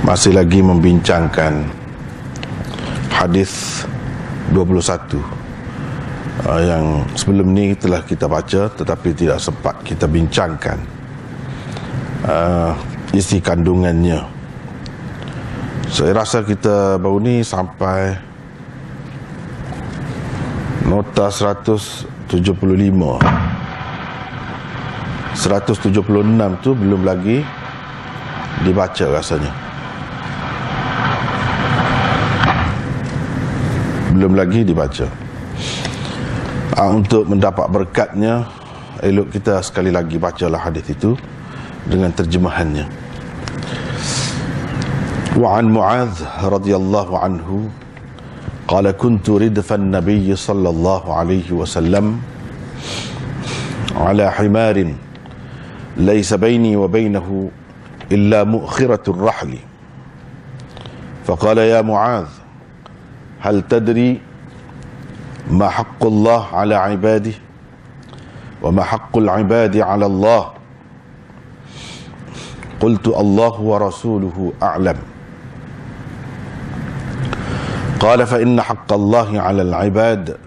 Masih lagi membincangkan hadis 21 yang sebelum ni telah kita baca tetapi tidak sempat kita bincangkan isi kandungannya. Saya rasa kita baru ni sampai nota 175. 176 tu belum lagi dibaca rasanya. Belum lagi dibaca. Untuk mendapat berkatnya, elok kita sekali lagi bacalah hadis itu dengan terjemahannya. Wa an Mu'adz radhiyallahu anhu qala kuntu ridfan nabiy sallallahu alaihi wasallam ala himarin laysa baini wa bainahu illa mu'khiratur rahli faqala ya Mu'adz هل تدري ما حق الله على عباده وما حق العباد على الله قلت الله ورسوله أعلم قال فإن حق الله على العباد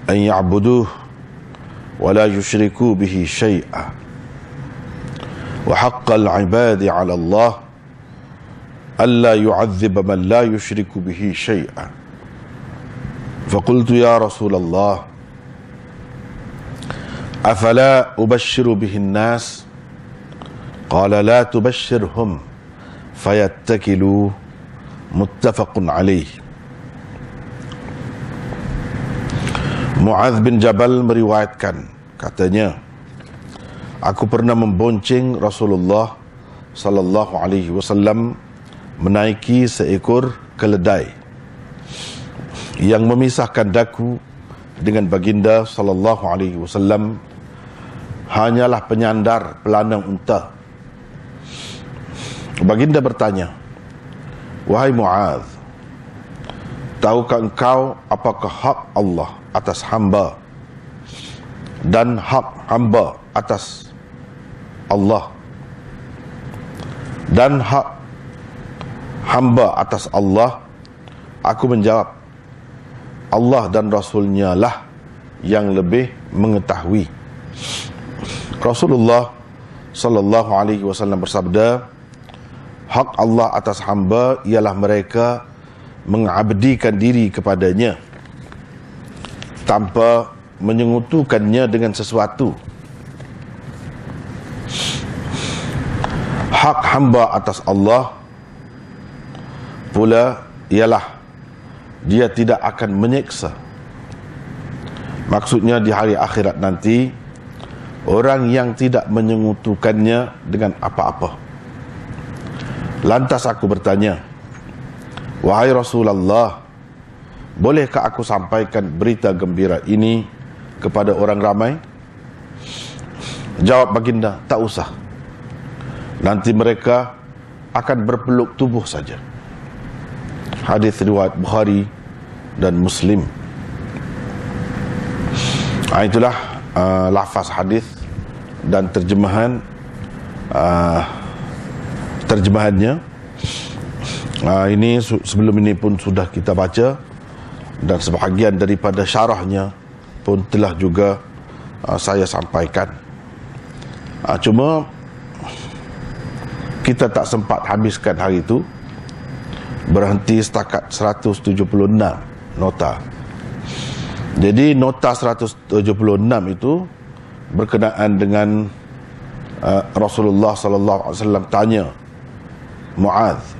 أن يعبدوه ولا يشركوا به شيئا وحق العباد على الله ألا يعذب من لا يشرك به شيئا فقلت يا رسول الله أفلا أبشر به الناس قال لا تبشرهم فيتكلوا متفق عليه. Mu'adz bin Jabal meriwayatkan, katanya, aku pernah membonceng Rasulullah sallallahu alaihi wasallam menaiki seekor keledai yang memisahkan daku dengan baginda sallallahu alaihi wasallam hanyalah penyandar pelana unta. Baginda bertanya, wahai Mu'adz, tahukah engkau apakah hak Allah atas hamba dan hak hamba atas Allah dan hak hamba atas Allah? Aku menjawab, Allah dan Rasulnya lah yang lebih mengetahui. Rasulullah sallallahu alaihi wasallam bersabda, hak Allah atas hamba ialah mereka mengabdikan diri kepadanya tanpa menyekutukannya dengan sesuatu. Hak hamba atas Allah pula ialah dia tidak akan menyiksa. Maksudnya di hari akhirat nanti, orang yang tidak menyekutukannya dengan apa-apa. Lantas aku bertanya, wahai Rasulullah, bolehkah aku sampaikan berita gembira ini kepada orang ramai? Jawab baginda, tak usah. Nanti mereka akan berpeluk tubuh saja. Hadis riwayat Bukhari dan Muslim. Itulah lafaz hadis dan terjemahannya. Ini sebelum ini pun sudah kita baca dan sebahagian daripada syarahnya pun telah juga saya sampaikan. Cuma kita tak sempat habiskan hari itu, berhenti setakat 176 nota. Jadi nota 176 itu berkenaan dengan Rasulullah sallallahu alaihi wasallam tanya Mu'adz,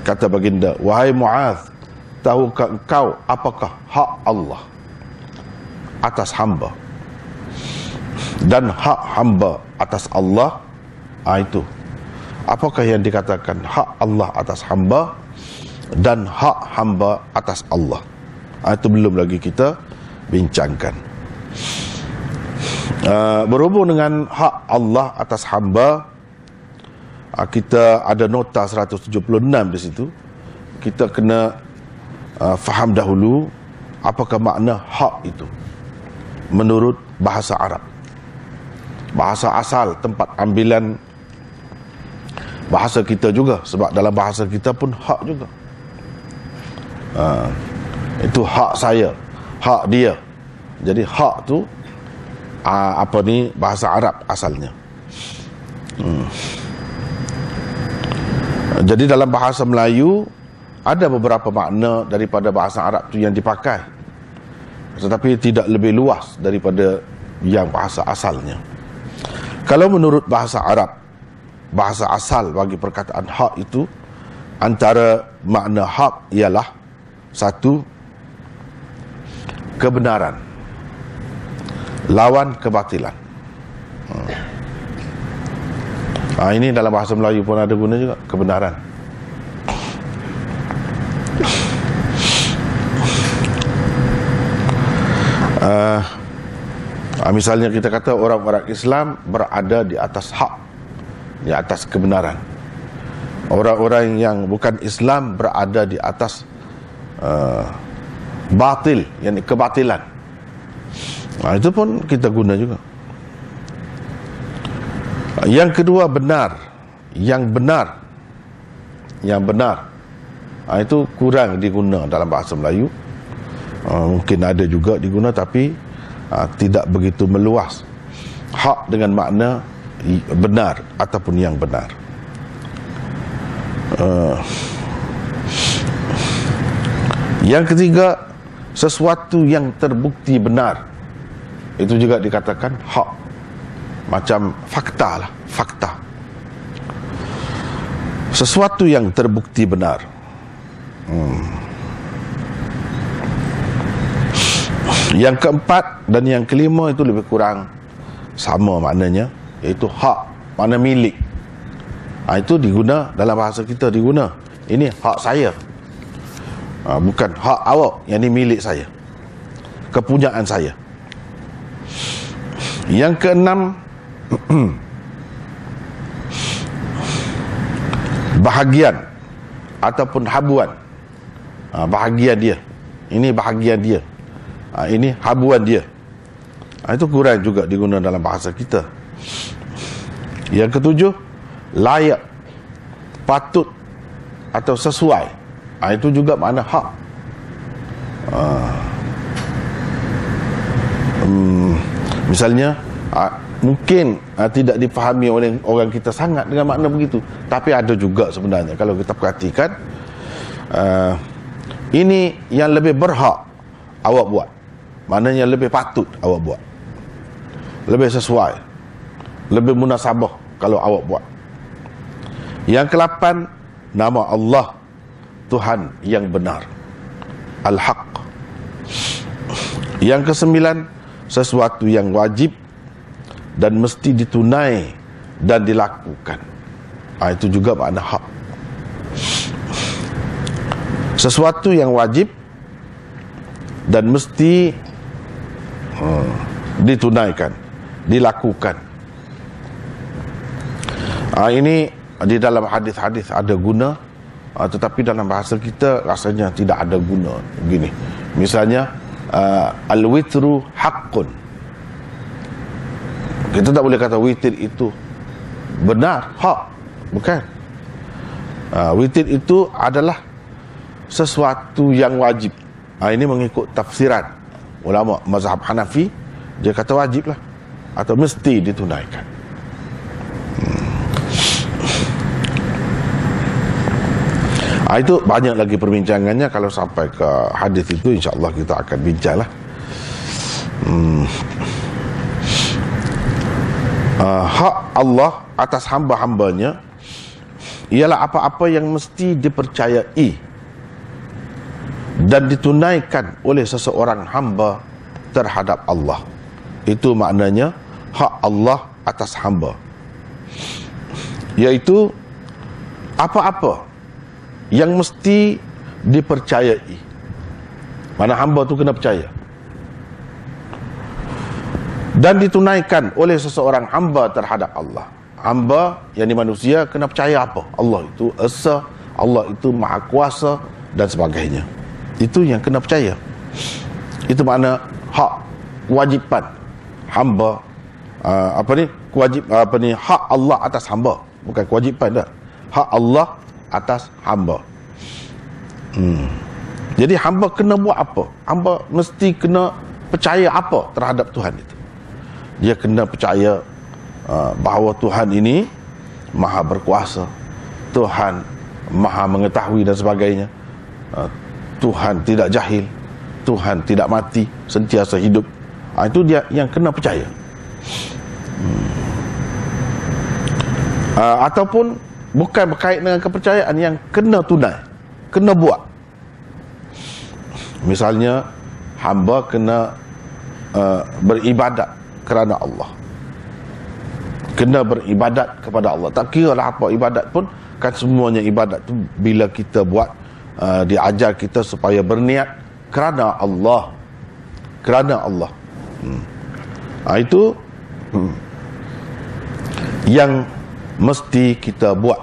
kata baginda, wahai Mu'adz, tahukah engkau apakah hak Allah atas hamba dan hak hamba atas Allah? Itu apakah yang dikatakan hak Allah atas hamba dan hak hamba atas Allah? Itu belum lagi kita bincangkan. Berhubung dengan hak Allah atas hamba, kita ada nota 176 di situ. Kita kena faham dahulu apakah makna hak itu menurut bahasa Arab. Bahasa asal tempat ambilan bahasa kita juga, sebab dalam bahasa kita pun hak juga. Itu hak saya, hak dia. Jadi hak tu bahasa Arab asalnya. Jadi dalam bahasa Melayu ada beberapa makna daripada bahasa Arab tu yang dipakai, tetapi tidak lebih luas daripada yang bahasa asalnya. Kalau menurut bahasa Arab, bahasa asal bagi perkataan hak itu, antara makna hak ialah satu, kebenaran, lawan kebatilan. Ini dalam bahasa Melayu pun ada guna juga, kebenaran. Misalnya kita kata orang-orang Islam berada di atas hak, di atas kebenaran. Orang-orang yang bukan Islam berada di atas batil, yakni kebatilan. Itu pun kita guna juga. Yang kedua, benar. Yang benar. Yang benar. Itu kurang diguna dalam bahasa Melayu. Mungkin ada juga diguna, tapi tidak begitu meluas. Hak dengan makna benar ataupun yang benar. Yang ketiga, sesuatu yang terbukti benar. Itu juga dikatakan hak. Macam fakta lah, fakta. Sesuatu yang terbukti benar. Yang keempat dan yang kelima itu lebih kurang sama maknanya, iaitu hak, makna milik. Itu diguna dalam bahasa kita, diguna. Ini hak saya, bukan hak awak, yang ini milik saya, kepunyaan saya. Yang keenam, bahagian ataupun habuan. Bahagian dia, ini bahagian dia, ini habuan dia. Itu kurang juga digunakan dalam bahasa kita. Yang ketujuh, layak, patut atau sesuai. Itu juga makna hak. Misalnya mungkin tidak dipahami oleh orang kita sangat dengan makna begitu, tapi ada juga sebenarnya kalau kita perhatikan. Ini yang lebih berhak awak buat, maknanya lebih patut awak buat, lebih sesuai, lebih munasabah kalau awak buat. Yang ke-8, nama Allah, Tuhan yang benar, Al-Haq. Yang ke-9, sesuatu yang wajib dan mesti ditunai dan dilakukan. Itu juga makna hak. Sesuatu yang wajib dan mesti ditunaikan, dilakukan. Ini di dalam hadis-hadis ada guna, tetapi dalam bahasa kita rasanya tidak ada guna. Begini, misalnya al-witru haqqun. Kita tak boleh kata witir itu benar, hak. Bukan. Witir itu adalah sesuatu yang wajib. Ini mengikut tafsiran ulama mazhab Hanafi, dia kata wajib lah, atau mesti ditunaikan. Itu banyak lagi perbincangannya. Kalau sampai ke hadis itu, insya-Allah kita akan bincang lah. Hak Allah atas hamba-hambanya ialah apa-apa yang mesti dipercayai dan ditunaikan oleh seseorang hamba terhadap Allah. Itu maknanya hak Allah atas hamba, iaitu apa-apa yang mesti dipercayai. Mana hamba tu kena percaya, dan ditunaikan oleh seseorang hamba terhadap Allah. Hamba yang di manusia kena percaya apa? Allah itu esa, Allah itu maha kuasa dan sebagainya. Itu yang kena percaya. Itu makna hak, kewajipan hamba, hak Allah atas hamba, bukan kewajipan dah. hak Allah atas hamba. Jadi hamba kena buat apa? Hamba mesti kena percaya apa terhadap Tuhan itu? Dia kena percaya bahawa Tuhan ini maha berkuasa, Tuhan maha mengetahui dan sebagainya, Tuhan tidak jahil, Tuhan tidak mati, sentiasa hidup. Itu dia yang kena percaya. Ataupun bukan berkait dengan kepercayaan, yang kena tunai, kena buat. Misalnya hamba kena beribadat kerana Allah, kena beribadat kepada Allah. Tak kira lah apa ibadat pun, kan semuanya ibadat tu bila kita buat, diajar kita supaya berniat kerana Allah, kerana Allah. Itu yang mesti kita buat.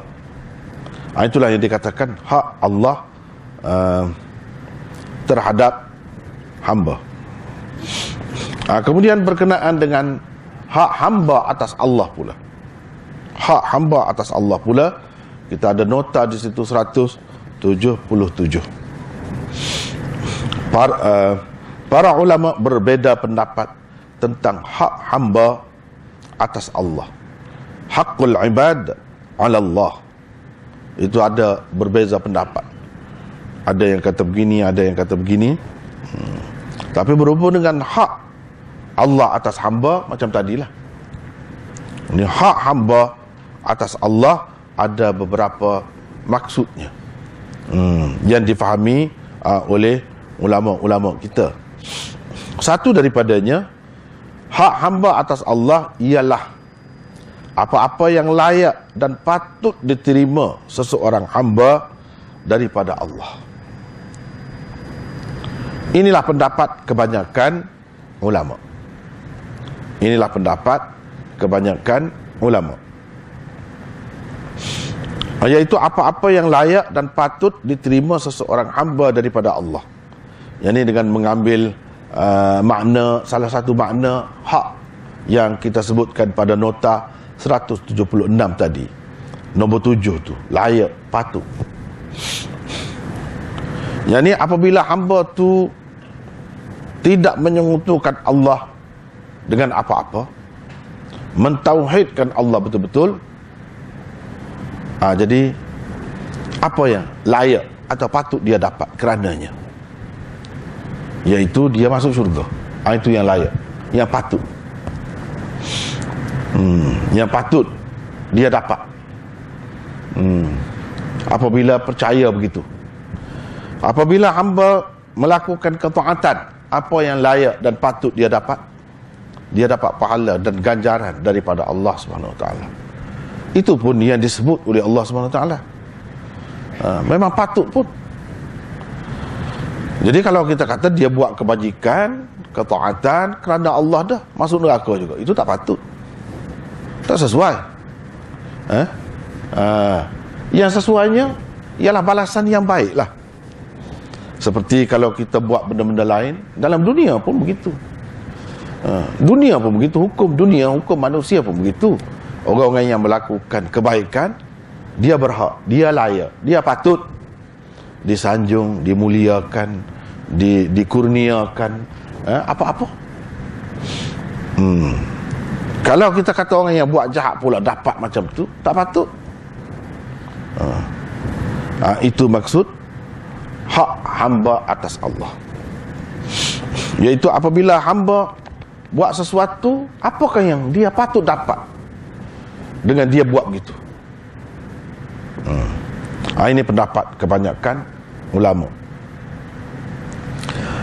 Itulah yang dikatakan hak Allah terhadap hamba. Kemudian berkenaan dengan hak hamba atas Allah pula. Hak hamba atas Allah pula, kita ada nota di situ 177. Para ulama berbeza pendapat tentang hak hamba atas Allah. Haqqul ibad ala Allah. Itu ada berbeza pendapat. Ada yang kata begini, ada yang kata begini. Tapi berhubung dengan hak Allah atas hamba, macam tadilah. Ini hak hamba atas Allah ada beberapa maksudnya yang difahami oleh ulama-ulama kita. Satu daripadanya, hak hamba atas Allah ialah apa-apa yang layak dan patut diterima seseorang hamba daripada Allah. Inilah pendapat kebanyakan ulama. Inilah pendapat kebanyakan ulama. Iaitu apa-apa yang layak dan patut diterima seseorang hamba daripada Allah. Yang ini dengan mengambil makna, salah satu makna hak yang kita sebutkan pada nota 176 tadi. Nombor 7 tu, layak, patut. Yang ini apabila hamba tu tidak menyekutukan Allah dengan apa-apa, mentauhidkan Allah betul-betul, jadi apa yang layak atau patut dia dapat kerananya, iaitu dia masuk syurga. Itu yang layak, yang patut, yang patut dia dapat. Apabila percaya begitu, apabila hamba melakukan ketaatan, apa yang layak dan patut dia dapat, dia dapat pahala dan ganjaran daripada Allah Subhanahu Wa Taala. Itu pun yang disebut oleh Allah Subhanahu Wa Taala. Memang patut pun. Jadi kalau kita kata dia buat kebajikan, ketaatan kerana Allah, dah masuk neraka juga, itu tak patut, tak sesuai. Yang sesuainya ialah balasan yang baik lah. Seperti kalau kita buat benda-benda lain, dalam dunia pun begitu. Dunia pun begitu, hukum dunia, hukum manusia pun begitu. Orang-orang yang melakukan kebaikan, dia berhak, dia layak, dia patut disanjung, dimuliakan, dikurniakan, apa-apa. Kalau kita kata orang yang buat jahat pula dapat macam tu, tak patut. Itu maksud hak hamba atas Allah, iaitu apabila hamba buat sesuatu, apakah yang dia patut dapat dengan dia buat begitu. Ini pendapat kebanyakan ulama.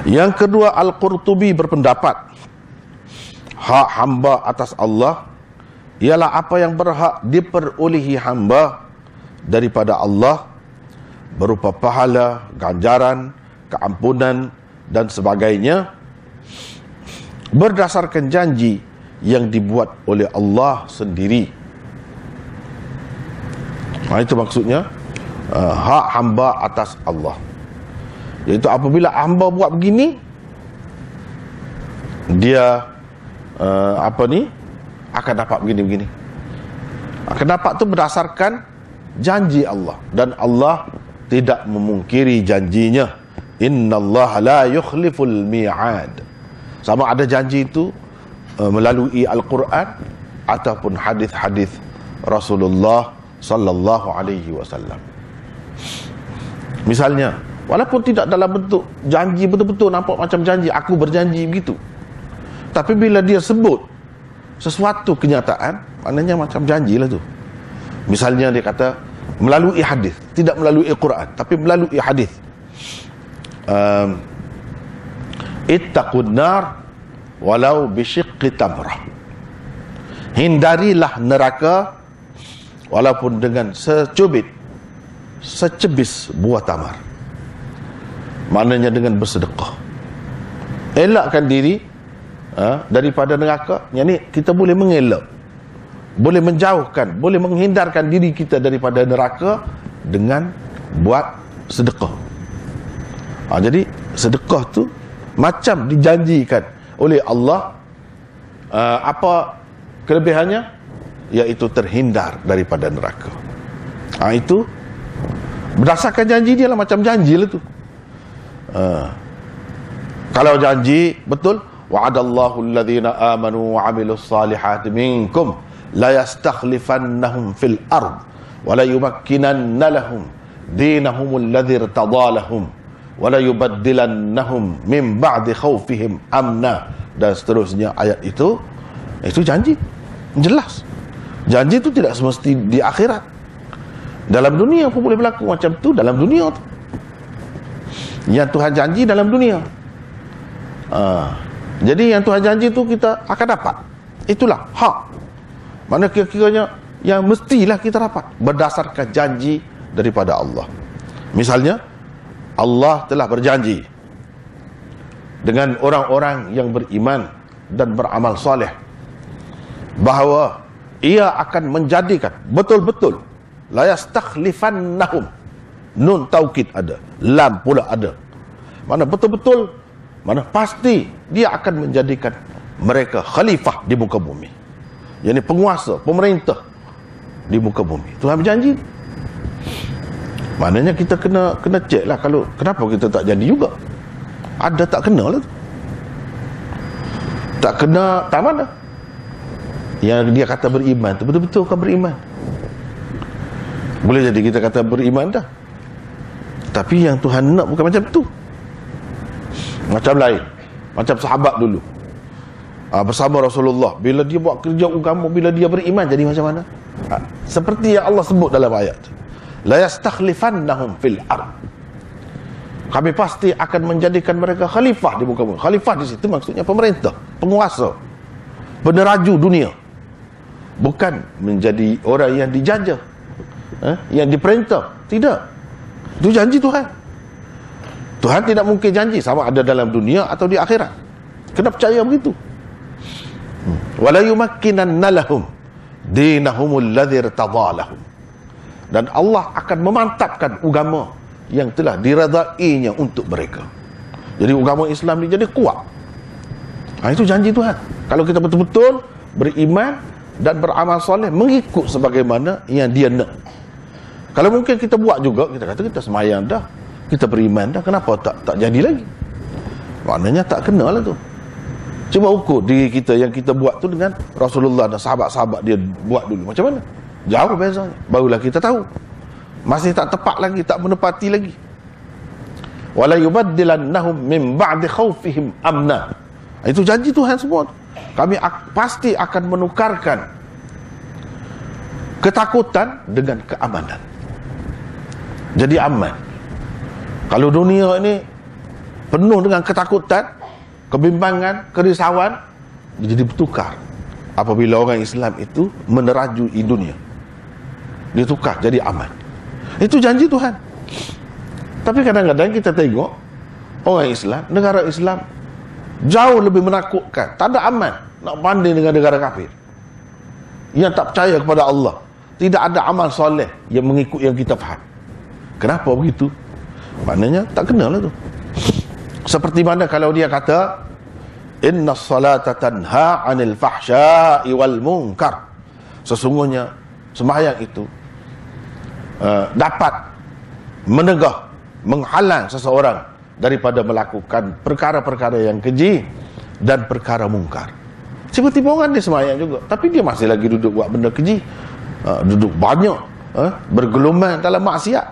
Yang kedua, Al-Qurtubi berpendapat hak hamba atas Allah ialah apa yang berhak diperolehi hamba daripada Allah berupa pahala, ganjaran, keampunan dan sebagainya, berdasarkan janji yang dibuat oleh Allah sendiri. Itu maksudnya hak hamba atas Allah, iaitu apabila hamba buat begini, dia akan dapat begini-begini. Akan dapat tu berdasarkan janji Allah, dan Allah tidak memungkiri janjinya. Innallaha la yukhliful mi'ad. Sama ada janji itu melalui Al-Quran ataupun hadis-hadis Rasulullah sallallahu alaihi wasallam. Misalnya, walaupun tidak dalam bentuk janji betul-betul nampak macam janji, aku berjanji begitu, tapi bila dia sebut sesuatu kenyataan, maknanya macam janjilah tu. Misalnya dia kata melalui hadis, tidak melalui Al-Quran tapi melalui hadis. Ittaqun nar walau bisyiqqi tamrah. Hindarilah neraka walaupun dengan secebis buah tamar. Maknanya dengan bersedekah. Elakkan diri daripada neraka. Yang ni kita boleh mengelak, boleh menjauhkan, boleh menghindarkan diri kita daripada neraka dengan buat sedekah. Jadi sedekah tu macam dijanjikan oleh Allah. Apa kelebihannya? Iaitu terhindar daripada neraka. Itu berdasarkan janji dia lah, macam janji lah tu. Kalau janji betul, wa'adallahu alladhina amanu wa 'amilus salihati minkum la yastakhlifannahum fil ard wa la yumakkinanna lahum dinahum alladhi irtada lahum wa la yubaddilannahum min ba'di khawfihim amna, dan seterusnya ayat itu janji jelas. Janji itu tidak semesti di akhirat, dalam dunia pun boleh berlaku macam tu. Dalam dunia tu yang Tuhan janji dalam dunia. Jadi yang Tuhan janji tu kita akan dapat. Itulah hak. Mana kira-kiranya yang mestilah kita dapat berdasarkan janji daripada Allah. Misalnya, Allah telah berjanji dengan orang-orang yang beriman dan beramal soleh bahawa Ia akan menjadikan betul-betul, la yastakhlifannahum. Nun taukid ada, lam pula ada. Mana betul-betul, mana pasti dia akan menjadikan mereka khalifah di muka bumi. Yang penguasa, pemerintah di muka bumi. Tuhan berjanji. Maknanya kita kena cek lah, kalau kenapa kita tak jadi juga. Ada tak kena lah tu. Tak kena tak mana. Yang dia kata beriman tu betul-betul kan beriman. Boleh jadi kita kata beriman dah, tapi yang Tuhan nak bukan macam tu. Macam lain, macam sahabat dulu bersama Rasulullah, bila dia buat kerja agama, bila dia beriman jadi macam mana? Seperti yang Allah sebut dalam ayat, la yastakhlifannahum fil ard. Kami pasti akan menjadikan mereka khalifah di muka bumi. Khalifah di situ maksudnya pemerintah, penguasa, peneraju dunia. Bukan menjadi orang yang dijajah, yang diperintah. Tidak. Itu janji Tuhan. Tuhan tidak mungkin janji sama ada dalam dunia atau di akhirat. Kena percaya begitu. Wala yumakkinanna lahum dinahumul ladzi irtada lahum. Dan Allah akan memantapkan agama yang telah diredainya untuk mereka. Jadi agama Islam ni jadi kuat. Itu janji Tuhan. Kalau kita betul-betul beriman dan beramal soleh mengikut sebagaimana yang dia nak. Kalau mungkin kita buat juga, kita kata kita semayang dah, kita beriman dah, kenapa tak jadi lagi? Maknanya tak kena lah tu. Cuba ukur diri kita yang kita buat tu dengan Rasulullah dan sahabat-sahabat dia buat dulu, macam mana? Jauh bezanya. Barulah kita tahu. Masih tak tepat lagi, tak menepati lagi. Wala yubaddilannahum min ba'di khawfihim amna. Itu janji Tuhan semua. Kami pasti akan menukarkan ketakutan dengan keamanan. Jadi aman. Kalau dunia ini penuh dengan ketakutan, kebimbangan, kerisauan, jadi bertukar apabila orang Islam itu menerajui dunia. Dia tukar jadi aman. Itu janji Tuhan. Tapi kadang-kadang kita tengok orang Islam, negara Islam jauh lebih menakutkan. Tak ada aman. Nak banding dengan negara kafir yang tak percaya kepada Allah. Tidak ada amal soleh yang mengikut yang kita faham. Kenapa begitu? Maknanya tak kenal lah tu. Seperti mana kalau dia kata inna salata tanha 'anil fahsya'i wal munkar. Sesungguhnya sembahyang itu dapat menegah, menghalang seseorang daripada melakukan perkara-perkara yang keji dan perkara mungkar. Tiba-tiba orang dia semayang juga, tapi dia masih lagi duduk buat benda keji, duduk banyak, bergelumang dalam maksiat,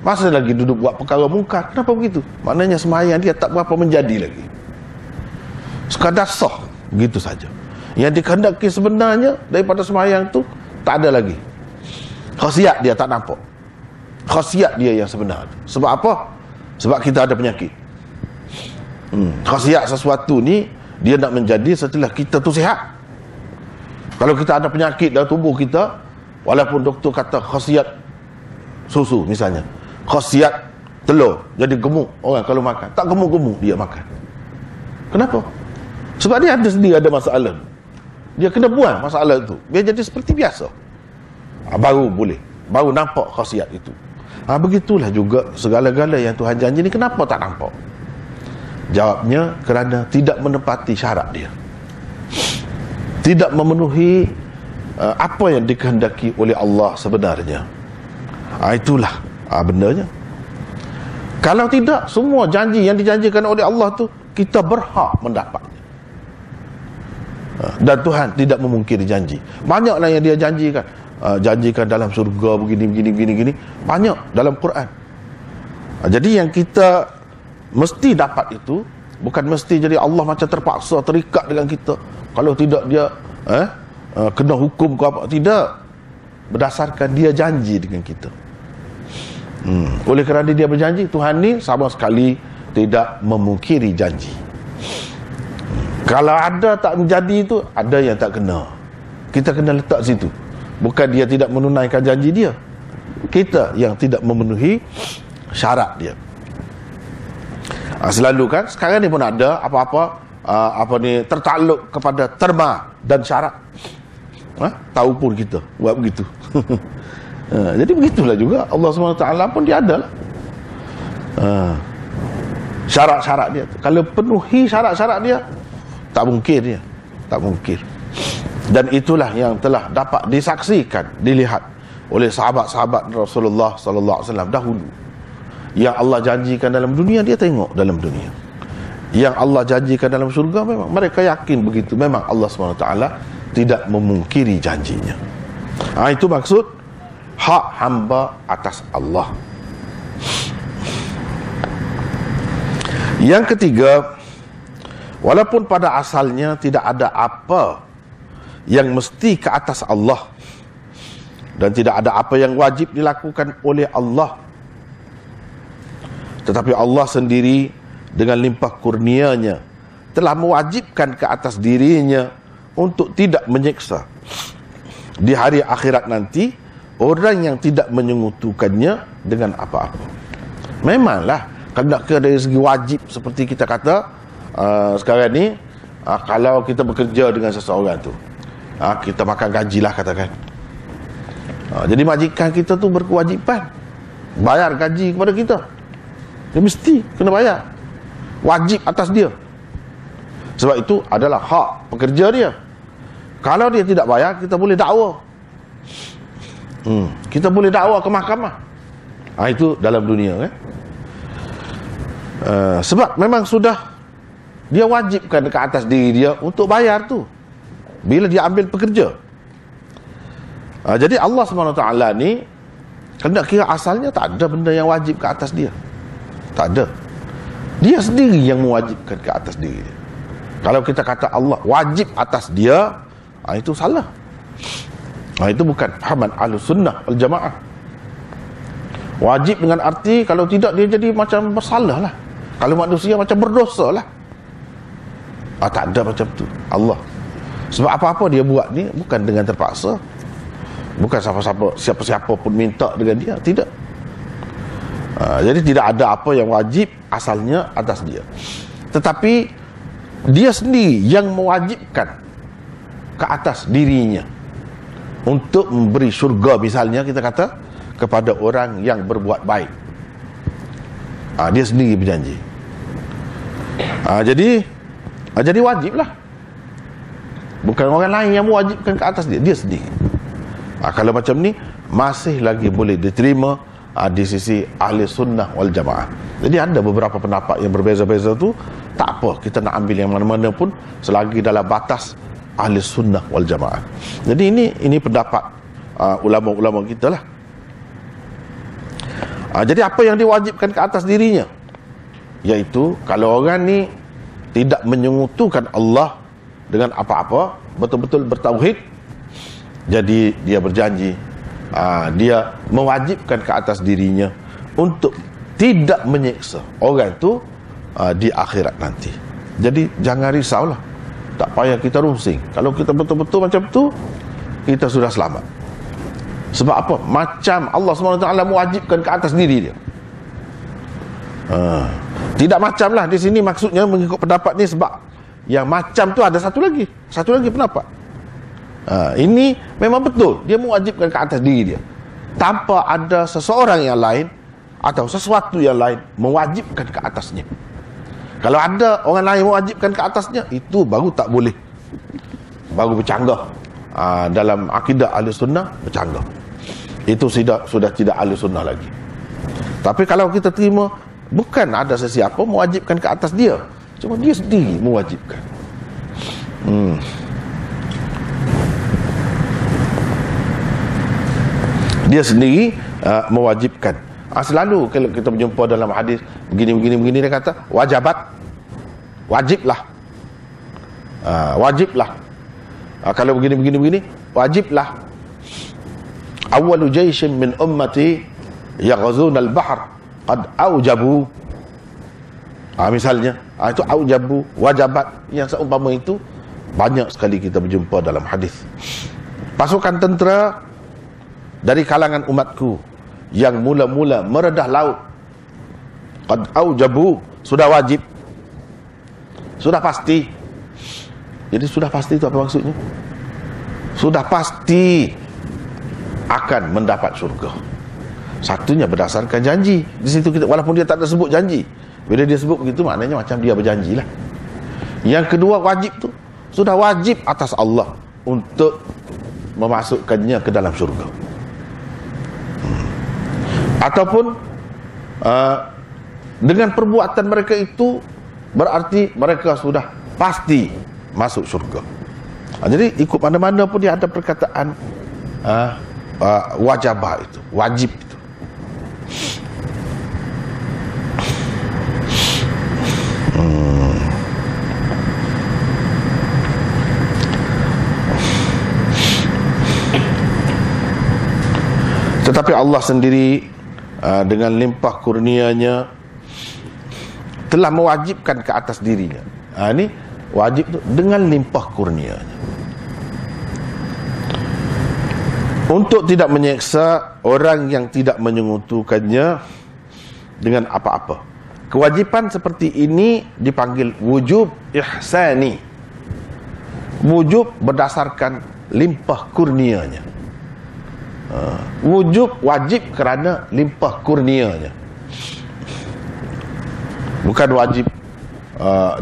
masih lagi duduk buat perkara mungkar. Kenapa begitu? Maknanya semayang dia tak berapa menjadi lagi, sekadar sah begitu saja. Yang dikehendaki sebenarnya daripada semayang tu tak ada lagi. Khasiat dia tak nampak, khasiat dia yang sebenar. Sebab apa? Sebab kita ada penyakit. Khasiat sesuatu ni dia nak menjadi setelah kita tu sihat. Kalau kita ada penyakit dalam tubuh kita, walaupun doktor kata khasiat susu misalnya, khasiat telur, jadi gemuk orang kalau makan, tak gemuk-gemuk dia makan. Kenapa? Sebab dia ada sendiri ada masalah. Dia kena buang masalah itu, biar jadi seperti biasa. Baru boleh, baru nampak khasiat itu. Begitulah juga segala-gala yang Tuhan janji ni, kenapa tak nampak? Jawabnya kerana tidak menepati syarat dia, tidak memenuhi apa yang dikehendaki oleh Allah sebenarnya. Itulah bendanya. Kalau tidak, semua janji yang dijanjikan oleh Allah tu kita berhak mendapatnya. Dan Tuhan tidak memungkiri janji. Banyaklah yang dia janjikan, janjikan dalam surga begini, banyak dalam Quran. Jadi yang kita mesti dapat itu, bukan mesti jadi Allah macam terpaksa terikat dengan kita. Kalau tidak dia kena hukum ke apa. Tidak, berdasarkan dia janji dengan kita. Oleh kerana dia berjanji, Tuhan ni sama sekali tidak memungkiri janji. Kalau ada tak menjadi itu, ada yang tak kena. Kita kena letak situ. Bukan dia tidak menunaikan janji dia, kita yang tidak memenuhi syarat dia. Selalu kan sekarang ni pun ada apa-apa tertakluk kepada terma dan syarat. Tahu pun kita buat begitu. Jadi begitulah juga Allah SWT pun dia ada lah syarat-syarat dia. Kalau penuhi syarat-syarat dia, tak mungkin dia, tak mungkin. Dan itulah yang telah dapat disaksikan, dilihat oleh sahabat-sahabat Rasulullah sallallahu alaihi wasallam dahulu. Yang Allah janjikan dalam dunia, dia tengok dalam dunia. Yang Allah janjikan dalam syurga, memang mereka yakin begitu. Memang Allah SWT tidak memungkiri janjinya. Itu maksud hak hamba atas Allah. Yang ketiga, walaupun pada asalnya tidak ada apa yang mesti ke atas Allah, dan tidak ada apa yang wajib dilakukan oleh Allah, tetapi Allah sendiri dengan limpah kurnianya telah mewajibkan ke atas dirinya untuk tidak menyiksa di hari akhirat nanti orang yang tidak menyekutukannya dengan apa-apa. Memanglah kalau nak kira dari segi wajib, seperti kita kata sekarang ni, kalau kita bekerja dengan seseorang tu, kita makan gaji lah katakan. Jadi majikan kita tu berkewajipan bayar gaji kepada kita. Dia mesti kena bayar, wajib atas dia. Sebab itu adalah hak pekerja dia. Kalau dia tidak bayar, kita boleh dakwa. Kita boleh dakwa ke mahkamah. Itu dalam dunia kan. Sebab memang sudah dia wajibkan ke atas diri dia untuk bayar tu bila dia ambil pekerja. Jadi Allah SWT ni, kena kira asalnya tak ada benda yang wajib ke atas dia. Tak ada. Dia sendiri yang mewajibkan ke atas diri dia. Kalau kita kata Allah wajib atas dia, itu salah. Itu bukan fahaman Ahlus Sunnah wal Jamaah. Wajib dengan arti kalau tidak dia jadi macam bersalah lah. Kalau manusia macam berdosa lah. Tak ada macam tu Allah. Sebab apa-apa dia buat ni bukan dengan terpaksa. Bukan siapa-siapa pun minta dengan dia. Tidak. Jadi tidak ada apa yang wajib asalnya atas dia. Tetapi dia sendiri yang mewajibkan ke atas dirinya untuk memberi syurga, misalnya kita kata, kepada orang yang berbuat baik. Dia sendiri berjanji. Jadi wajiblah. Bukan orang lain yang mewajibkan ke atas dia, dia sendiri. Kalau macam ni masih lagi boleh diterima di sisi ahli sunnah wal jamaah. Jadi ada beberapa pendapat yang berbeza-beza tu, tak apa, kita nak ambil yang mana-mana pun selagi dalam batas ahli sunnah wal jamaah. Jadi ini pendapat ulama-ulama kita lah. Jadi apa yang diwajibkan ke atas dirinya, iaitu kalau orang ni tidak menyekutukan Allah dengan apa-apa, betul-betul bertauhid, jadi dia berjanji, dia mewajibkan ke atas dirinya untuk tidak menyiksa orang itu di akhirat nanti. Jadi jangan risaulah, tak payah kita rungsing. Kalau kita betul-betul macam tu, kita sudah selamat. Sebab apa? Macam Allah SWT mewajibkan ke atas diri dia. Tidak macam lah di sini, maksudnya mengikut pendapat ni, sebab yang macam tu ada satu lagi pendapat. Ini memang betul, dia mewajibkan ke atas diri dia tanpa ada seseorang yang lain atau sesuatu yang lain mewajibkan ke atasnya. Kalau ada orang lain mewajibkan ke atasnya, itu baru tak boleh, baru bercanggah. Dalam akidah ahli sunnah bercanggah, itu sudah tidak ahli sunnah lagi. Tapi kalau kita terima bukan ada sesiapa mewajibkan ke atas dia, cuma dia sendiri mewajibkan. Dia sendiri mewajibkan. Selalu kalau kita berjumpa dalam hadis begini dia kata wajabat, wajiblah. Wajiblah. Kalau begini wajiblah. Awwalu jaishin min ummati yaghzuna al-bahr qad aujabu. Misalnya itu aujabu, wajabat, yang seumpama itu banyak sekali kita berjumpa dalam hadis. Pasukan tentera dari kalangan umatku yang mula-mula meredah laut, qad aujabu, sudah wajib, sudah pasti. Jadi sudah pasti itu apa maksudnya? Sudah pasti akan mendapat syurga. Satunya berdasarkan janji. Di situ kita, walaupun dia tak ada sebut janji, bila dia sebut begitu maknanya macam dia berjanjilah. Yang kedua, wajib tu sudah wajib atas Allah untuk memasukkannya ke dalam syurga. Ataupun dengan perbuatan mereka itu berarti mereka sudah pasti masuk syurga. Jadi ikut mana-mana pun dia ada perkataan wajabah itu, wajib itu. Tetapi Allah sendiri dengan limpah kurnianya telah mewajibkan ke atas dirinya. Ini wajib tu dengan limpah kurnianya, untuk tidak menyeksa orang yang tidak menyekutukannya dengan apa-apa. Kewajiban seperti ini dipanggil wujub ihsani, wujub berdasarkan limpah kurnianya. Wujub wajib kerana limpah kurnianya, bukan wajib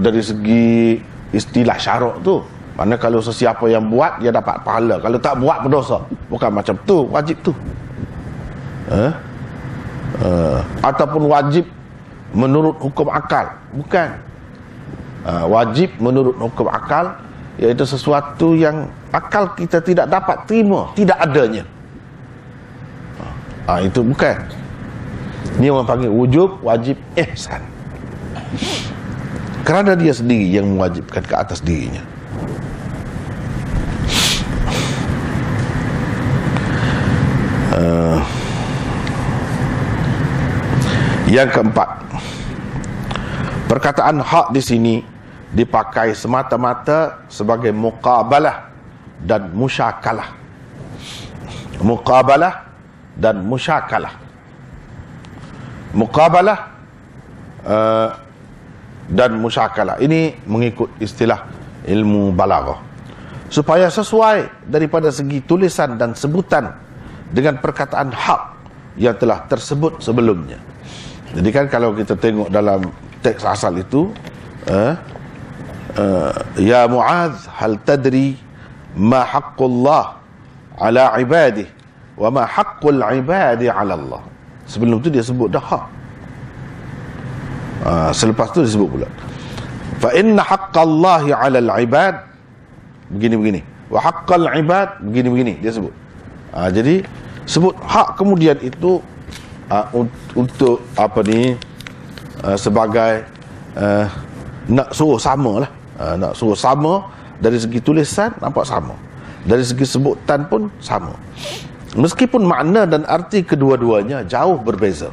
dari segi istilah syarak tu. Mana kalau sesiapa yang buat dia dapat pahala, kalau tak buat berdosa. Bukan macam tu wajib tu. Ataupun wajib menurut hukum akal, bukan. Wajib menurut hukum akal, iaitu sesuatu yang akal kita tidak dapat terima, tidak adanya. Itu bukan. Ini orang panggil wujub, wajib, ihsan. Kerana dia sendiri yang mewajibkan ke atas dirinya. Yang keempat, perkataan hak di sini dipakai semata-mata sebagai muqabalah dan musyakalah. Muqabalah dan musyakalah. Muqabalah dan musyakalah ini mengikut istilah ilmu balaghah, supaya sesuai daripada segi tulisan dan sebutan dengan perkataan hak yang telah tersebut sebelumnya. Jadi kan kalau kita tengok dalam teks asal itu, ya Mu'adz, hal tadri ma haqqullah ala ibadihi wa ma haqqul ibadi ala Allah. Sebelum tu dia sebut dah hak. Selepas tu disebut pula fa inna haqqallahi 'alal 'ibad begini-begini wa haqqal 'ibad begini-begini dia sebut. Jadi sebut hak kemudian itu untuk apa ni, sebagai nak suruh sama lah, nak suruh sama dari segi tulisan nampak sama, dari segi sebutan pun sama, meskipun makna dan arti kedua-duanya jauh berbeza.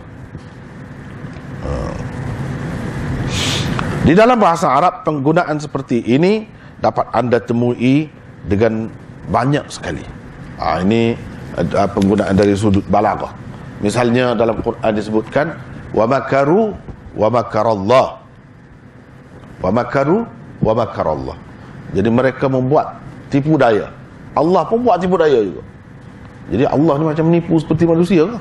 Di dalam bahasa Arab, penggunaan seperti ini dapat anda temui dengan banyak sekali. Ini penggunaan dari sudut balaghah. Misalnya dalam Quran disebutkan wa makaru wa makarallah. Wa makaru wa makarallah. Jadi mereka membuat tipu daya. Allah pun buat tipu daya juga. Jadi Allah ni macam menipu seperti manusia ke?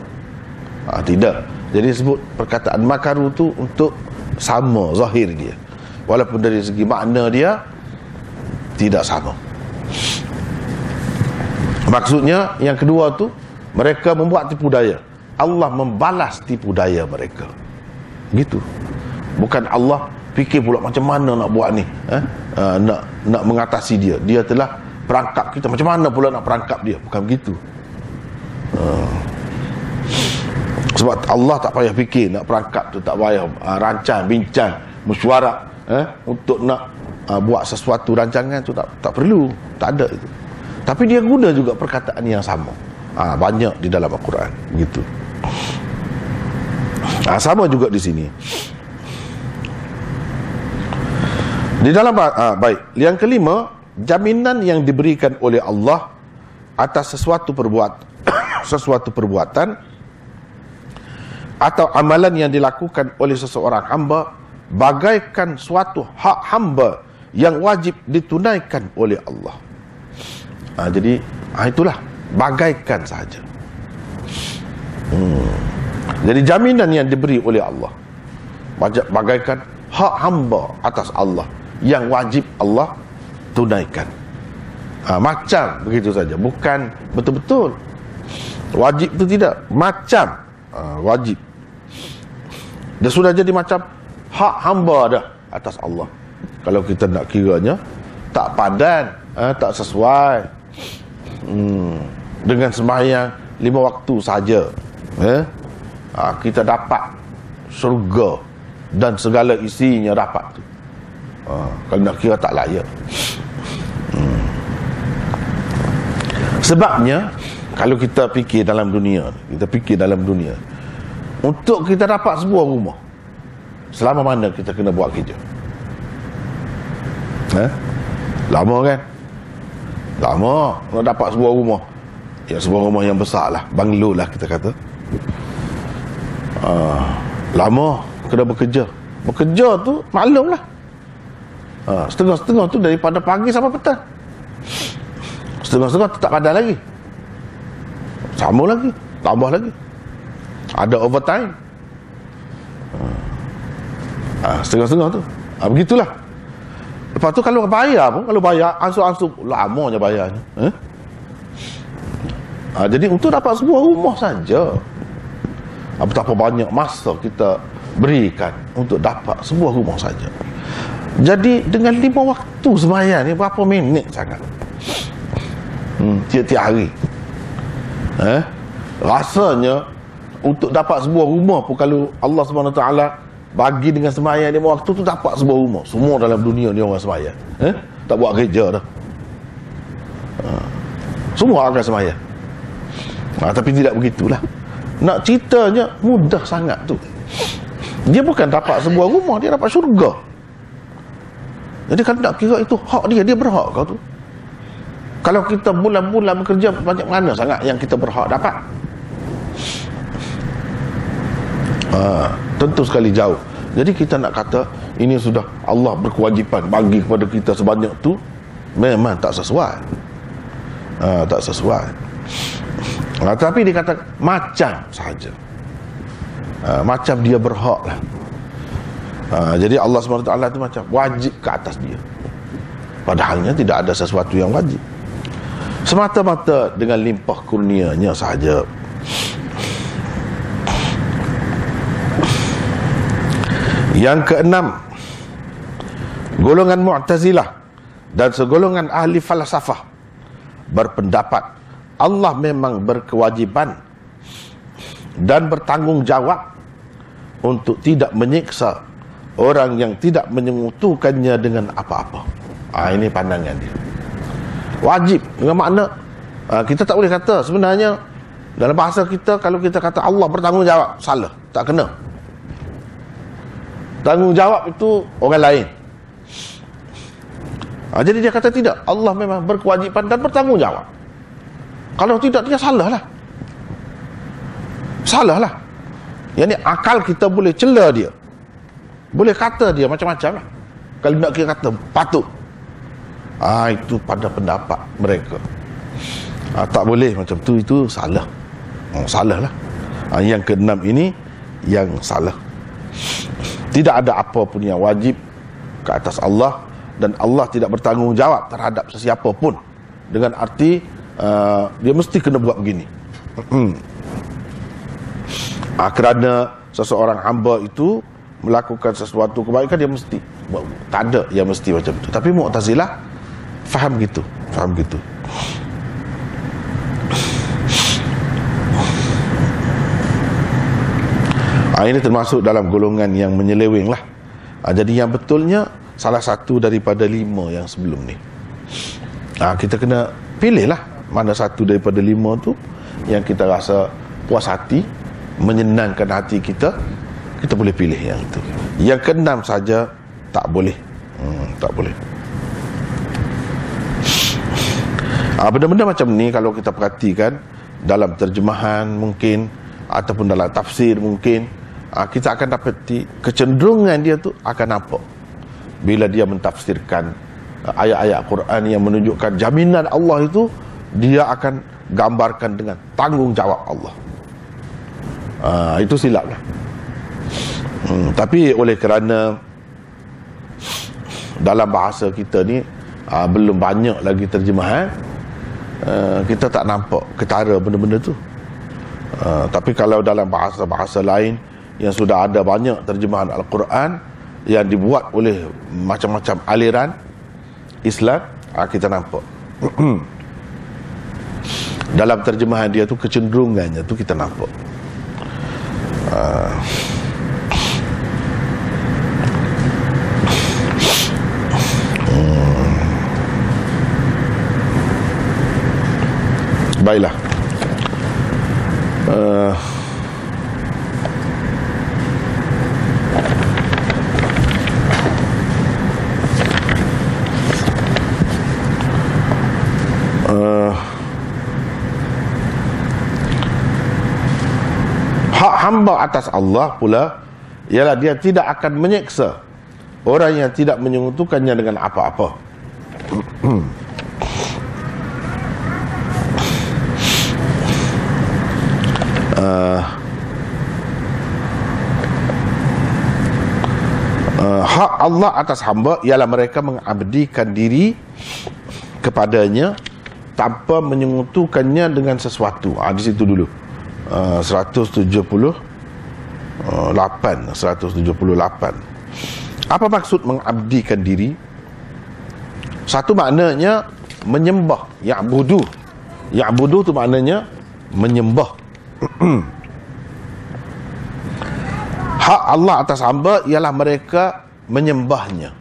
Tidak. Jadi sebut perkataan makaru tu untuk sama zahir dia, walaupun dari segi makna dia tidak sama. Maksudnya yang kedua tu, mereka membuat tipu daya, Allah membalas tipu daya mereka. Gitu. Bukan Allah fikir pula macam mana nak buat ni, nak mengatasi dia. Dia telah perangkap kita, macam mana pula nak perangkap dia. Bukan begitu. Sebab Allah tak payah fikir nak perangkap tu, tak payah rancang, bincang, mesyuarat untuk nak buat sesuatu rancangan tu, tak perlu, tak ada itu. Tapi dia guna juga perkataan yang sama. Banyak di dalam Al-Quran begitu. Sama juga di sini. Di dalam baik, yang kelima, jaminan yang diberikan oleh Allah atas sesuatu perbuatan atau amalan yang dilakukan oleh seseorang hamba bagaikan suatu hak hamba yang wajib ditunaikan oleh Allah. Jadi itulah, bagaikan sahaja. Jadi jaminan yang diberi oleh Allah bagaikan hak hamba atas Allah yang wajib Allah tunaikan. Macam begitu saja, bukan betul-betul wajib itu, tidak, macam wajib. Dia sudah jadi macam hak hamba dah atas Allah. Kalau kita nak kiranya tak padan, tak sesuai dengan sembahyang 5 waktu saja, kita dapat syurga dan segala isinya dapat tu. Kalau nak kira tak layak. Sebabnya kalau kita fikir dalam dunia, untuk kita dapat sebuah rumah, selama mana kita kena buat kerja? Lama kan? Lama nak dapat sebuah rumah. Ya, sebuah rumah yang besar lah, banglo lah kita kata. Lama kena bekerja. Bekerja tu maklum lah, setengah-setengah tu daripada pagi sampai petang. Setengah-setengah tu tak padan lagi, sama lagi, tambah lagi, ada overtime. Setengah-setengah tu. Begitulah. Lepas tu kalau bayar pun, kalau bayar ansur-ansur, lamanya bayarnya. Jadi untuk dapat sebuah rumah saja, betapa banyak masa kita berikan untuk dapat sebuah rumah saja. Jadi dengan 5 waktu sembahyang ni, berapa minit sangat tiap-tiap hari. Rasanya untuk dapat sebuah rumah pun, kalau Allah SWT bagi dengan sembahyang 5 waktu tu, dapat sebuah rumah. Semua dalam dunia ni orang sembahyang, tak buat kerja dah, semua akan sembahyang. Tapi tidak begitulah. Nak ceritanya mudah sangat tu. Dia bukan dapat sebuah rumah, dia dapat syurga. Jadi kalau nak kira itu hak dia, dia berhak kau tu. Kalau kita bulan-bulan bekerja, banyak mana sangat yang kita berhak dapat? Tentu sekali jauh. Jadi kita nak kata ini sudah Allah berkewajipan bagi kepada kita sebanyak tu, memang tak sesuai. Tak sesuai. Tapi dia kata macam sahaja, macam dia berhak lah. Jadi Allah SWT itu macam wajib ke atas dia, padahalnya tidak ada sesuatu yang wajib. semata-mata dengan limpah kurnianya sahaja. Yang keenam, golongan Mu'tazilah dan segolongan ahli falsafah berpendapat Allah memang berkewajiban dan bertanggungjawab untuk tidak menyiksa orang yang tidak menyekutukannya dengan apa-apa. Ini pandangan dia. Wajib dengan makna kita tak boleh kata sebenarnya dalam bahasa kita, kalau kita kata Allah bertanggungjawab, salah, tak kena. Tanggungjawab itu orang lain. Jadi dia kata tidak, Allah memang berkewajiban dan bertanggungjawab. Kalau tidak, dia salah lah. Salah lah. Yang ni akal kita boleh cela dia, boleh kata dia macam-macam lah. Kalau nak kita kata patut, itu pada pendapat mereka. Tak boleh macam tu, itu salah. Salah lah. Yang keenam ini yang salah. Tidak ada apa pun yang wajib ke atas Allah, dan Allah tidak bertanggungjawab terhadap sesiapa pun dengan arti dia mesti kena buat begini. Kerana seseorang hamba itu melakukan sesuatu kebaikan, dia mesti. Tak ada yang mesti macam tu. Tapi Mu'tazilah faham gitu, faham gitu. Ini termasuk dalam golongan yang menyeleweng lah. Jadi yang betulnya salah satu daripada 5 yang sebelum ni. Kita kena pilih lah mana satu daripada 5 tu yang kita rasa puas hati, menyenangkan hati kita. Kita boleh pilih yang itu. Yang keenam saja tak boleh. Tak boleh. Benda-benda macam ni kalau kita perhatikan dalam terjemahan mungkin, ataupun dalam tafsir mungkin, kita akan dapati kecenderungan dia tu akan nampak bila dia mentafsirkan ayat-ayat Quran yang menunjukkan jaminan Allah itu, dia akan gambarkan dengan tanggungjawab Allah. Itu silap lah. Tapi oleh kerana dalam bahasa kita ni belum banyak lagi terjemahan, kita tak nampak ketara benda-benda tu. Tapi kalau dalam bahasa-bahasa lain yang sudah ada banyak terjemahan Al-Quran yang dibuat oleh macam-macam aliran Islam, kita nampak dalam terjemahan dia tu kecenderungannya tu kita nampak. Baiklah. Hak hamba atas Allah pula ialah dia tidak akan menyeksa orang yang tidak menyekutukannya dengan apa-apa. Hak Allah atas hamba ialah mereka mengabdikan diri kepadanya tanpa menyekutukannya dengan sesuatu. Di situ dulu 178. Apa maksud mengabdikan diri? Satu maknanya menyembah, ya'budu. Ya'budu tu maknanya menyembah. Hak Allah atas hamba ialah mereka menyembahnya.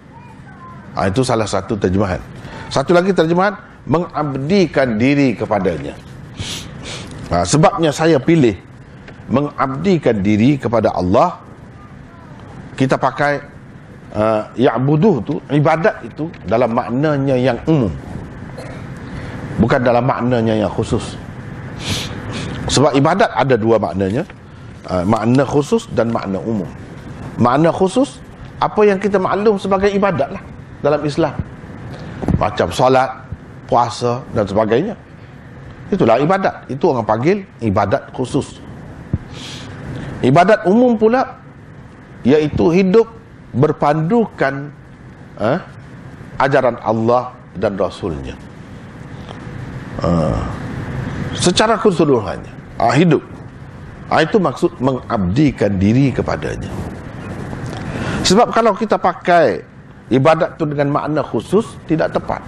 Itu salah satu terjemahan. Satu lagi terjemahan, mengabdikan diri kepadanya. Sebabnya saya pilih mengabdikan diri kepada Allah. Kita pakai ya'buduh tu, ibadat itu dalam maknanya yang umum, bukan dalam maknanya yang khusus. Sebab ibadat ada dua maknanya, makna khusus dan makna umum. Makna khusus, apa yang kita maklum sebagai ibadat lah dalam Islam, macam solat, puasa dan sebagainya. Itulah ibadat. Itu orang panggil ibadat khusus. Ibadat umum pula, iaitu hidup berpandukan ajaran Allah dan Rasulnya. Secara keseluruhannya hidup. Itu maksud mengabdikan diri kepadanya. Sebab kalau kita pakai ibadat itu dengan makna khusus, tidak tepat.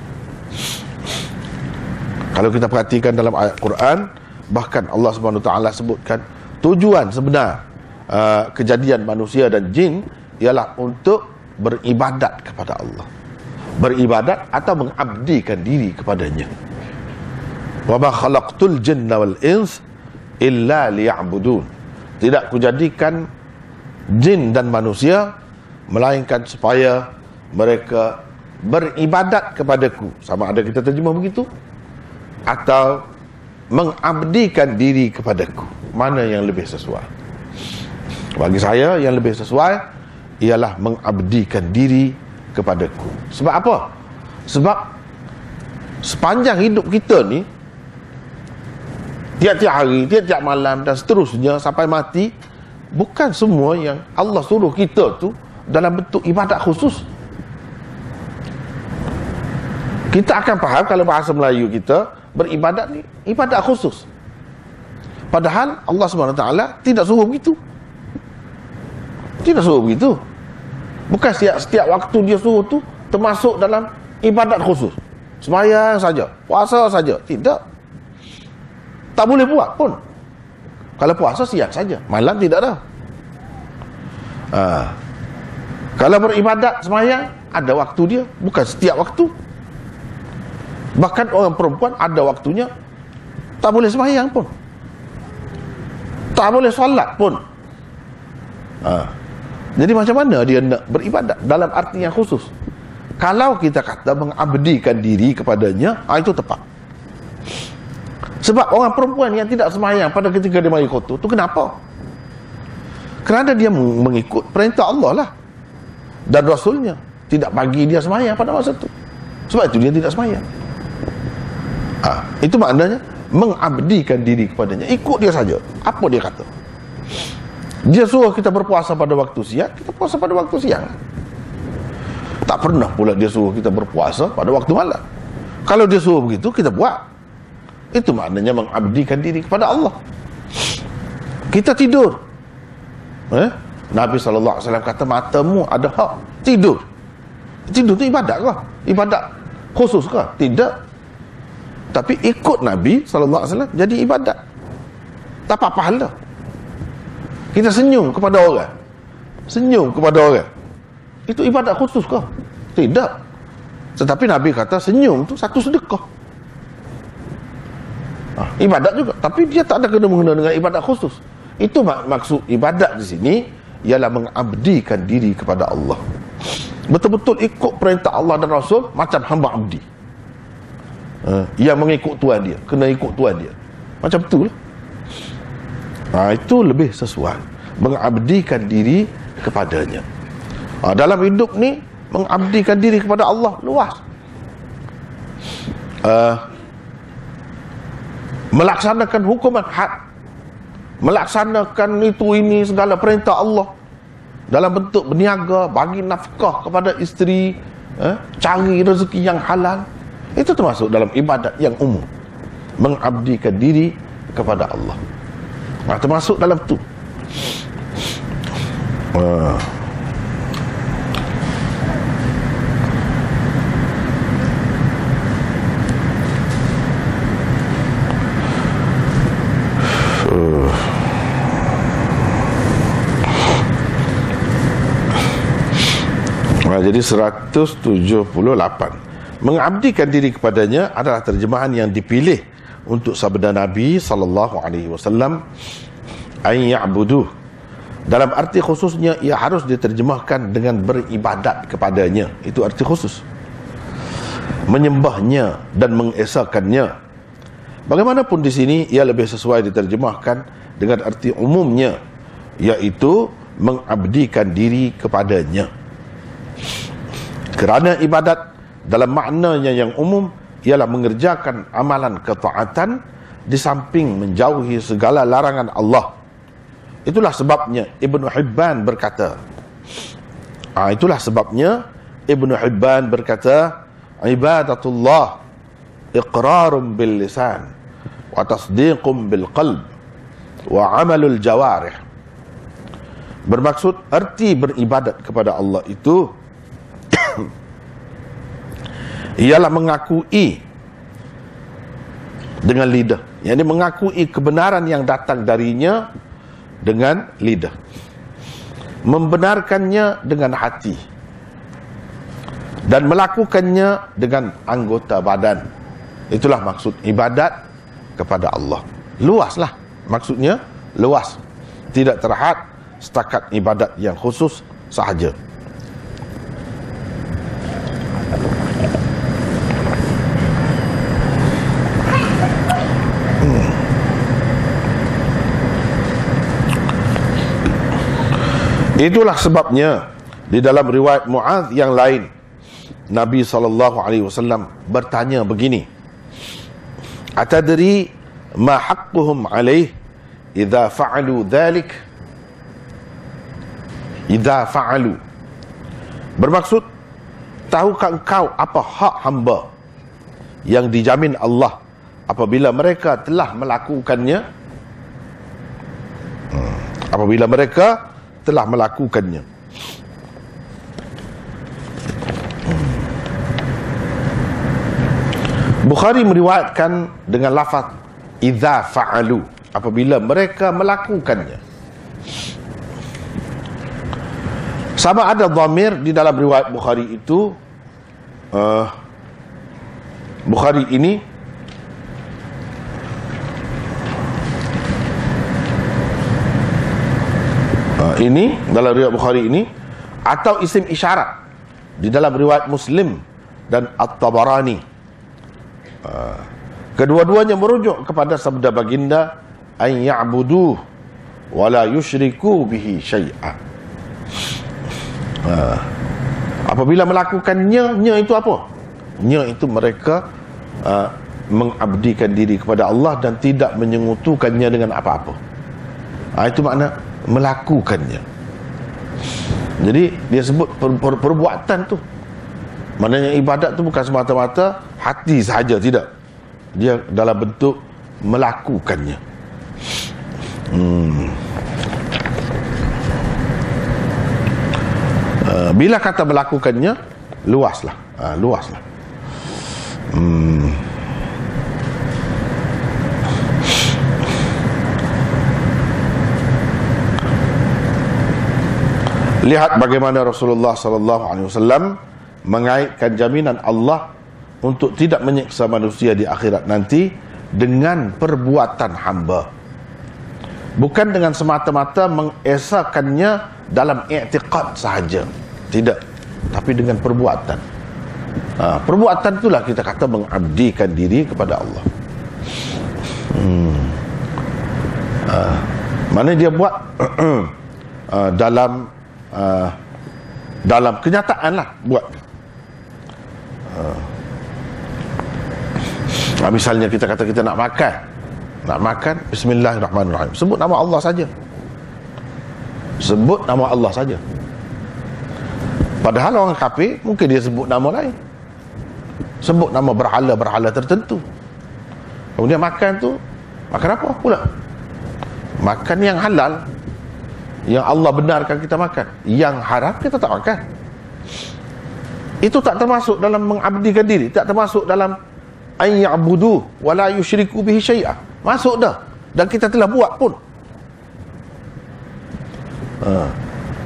Kalau kita perhatikan dalam ayat Quran, bahkan Allah SWT sebutkan tujuan sebenar kejadian manusia dan jin ialah untuk beribadat kepada Allah. Beribadat atau mengabdikan diri kepadanya. Wa ma khalaqtul jinna wal ins illa liya'budun. Tidak kujadikan jin dan manusia melainkan supaya mereka beribadat kepadaku. Sama ada kita terjemah begitu atau mengabdikan diri kepadaku. Mana yang lebih sesuai? Bagi saya yang lebih sesuai ialah mengabdikan diri kepadaku. Sebab apa? Sebab sepanjang hidup kita ni, tiap-tiap hari, tiap-tiap malam dan seterusnya sampai mati, bukan semua yang Allah suruh kita tu dalam bentuk ibadat khusus. Kita akan faham kalau bahasa Melayu kita beribadat ni ibadat khusus. Padahal Allah SWT tidak suruh begitu. Tidak suruh begitu. Bukan setiap waktu dia suruh tu termasuk dalam ibadat khusus. Sembahyang saja, puasa saja. Tidak. Tak boleh buat pun. Kalau puasa siang saja, malam tidak dah. Kalau beribadat sembahyang ada waktu dia, bukan setiap waktu. Bahkan orang perempuan ada waktunya tak boleh sembahyang pun, tak boleh solat pun. Jadi macam mana dia nak beribadat dalam arti yang khusus? Kalau kita kata mengabdikan diri kepadanya, itu tepat. Sebab orang perempuan yang tidak sembahyang pada ketika dia mandi kotor tu kenapa? Kerana dia mengikut perintah Allah lah dan Rasulnya, tidak bagi dia sembahyang pada masa tu. Sebab itu dia tidak sembahyang. Itu maknanya mengabdikan diri kepadanya. Ikut dia saja. Apa dia kata? Dia suruh kita berpuasa pada waktu siang, kita puasa pada waktu siang. Tak pernah pula dia suruh kita berpuasa pada waktu malam. Kalau dia suruh begitu, kita buat. Itu maknanya mengabdikan diri kepada Allah. Kita tidur, Nabi SAW kata matamu ada hak tidur. Tidur itu ibadat ke? Ibadat khusus ke? Tidak. Tapi ikut Nabi SAW jadi ibadat. Tak apa pahala. Kita senyum kepada orang, senyum kepada orang, itu ibadat khusus ke? Tidak. Tetapi Nabi kata senyum itu satu sedekah. Ibadat juga, tapi dia tak ada kena-mengena dengan ibadat khusus. Itu maksud ibadat di sini ialah mengabdikan diri kepada Allah. Betul-betul ikut perintah Allah dan Rasul macam hamba abdi. Yang mengikut Tuhan dia, kena ikut Tuhan dia. Macam itulah. Itu lebih sesuai. Mengabdikan diri kepadanya. Dalam hidup ni mengabdikan diri kepada Allah luas. Melaksanakan hukuman had, melaksanakan itu ini segala perintah Allah dalam bentuk berniaga, bagi nafkah kepada isteri, cari rezeki yang halal, itu termasuk dalam ibadat yang umum. Mengabdikan diri kepada Allah, termasuk dalam tu. Jadi 178. Mengabdikan diri kepadanya adalah terjemahan yang dipilih untuk sabda Nabi SAW, an ya'buduh. Dalam arti khususnya ia harus diterjemahkan dengan beribadat kepadanya. Itu arti khusus. Menyembahnya dan mengesakannya. Bagaimanapun di sini ia lebih sesuai diterjemahkan dengan arti umumnya, yaitu mengabdikan diri kepadanya. Kerana ibadat dalam maknanya yang umum ialah mengerjakan amalan ketaatan di samping menjauhi segala larangan Allah. Itulah sebabnya Ibnu Hibban berkata, ibadatullah iqrarum bil lisan wa tasdiqum bil qalb wa amalul jawarih. Bermaksud erti beribadat kepada Allah itu ialah mengakui dengan lidah, yakni mengakui kebenaran yang datang darinya dengan lidah, membenarkannya dengan hati, dan melakukannya dengan anggota badan. Itulah maksud ibadat kepada Allah. Luaslah, maksudnya luas, tidak terhad setakat ibadat yang khusus sahaja. Itulah sebabnya di dalam riwayat Mu'adz yang lain, Nabi SAW bertanya begini, atadri ma haqquhum alaih idza fa'alu dhalik? Idza fa'alu, bermaksud, tahukah engkau apa hak hamba yang dijamin Allah apabila mereka telah melakukannya? Apabila mereka telah melakukannya. Bukhari meriwayatkan dengan lafaz idza fa'alu, apabila mereka melakukannya. Sama ada dhamir di dalam riwayat Bukhari itu, Bukhari ini dalam riwayat Bukhari ini, atau isim isyarat di dalam riwayat Muslim dan At-Tabarani. Kedua-duanya merujuk kepada sabda baginda an ya'buduh wa la yusyriku bihi syai'a. Apabila melakukannya, nya itu apa? Nya itu mereka mengabdikan diri kepada Allah dan tidak menyengutukannya dengan apa-apa. Itu makna melakukannya. Jadi dia sebut perbuatan tu. Maknanya ibadat tu bukan semata-mata hati sahaja, tidak. Dia dalam bentuk melakukannya. Bila kata melakukannya, luaslah. Luaslah. Lihat bagaimana Rasulullah SAW mengaitkan jaminan Allah untuk tidak menyiksa manusia di akhirat nanti dengan perbuatan hamba, bukan dengan semata-mata mengesakannya dalam i'tiqad sahaja, tidak, tapi dengan perbuatan. Perbuatan itulah kita kata mengabdikan diri kepada Allah. Mana dia buat dalam kenyataan lah buat. Misalnya kita kata kita nak makan, bismillahirrahmanirrahim, sebut nama Allah saja, sebut nama Allah saja. Padahal orang kafir mungkin dia sebut nama lain, sebut nama berhala tertentu. Kemudian makan tu, makan apa pula? Makan yang halal, yang Allah benarkan kita makan. Yang haram kita tak makan. Itu tak termasuk dalam mengabdikan diri, tak termasuk dalam an ya'budu wa la yusyriku bihi syai'a. Masuk dah, dan kita telah buat pun.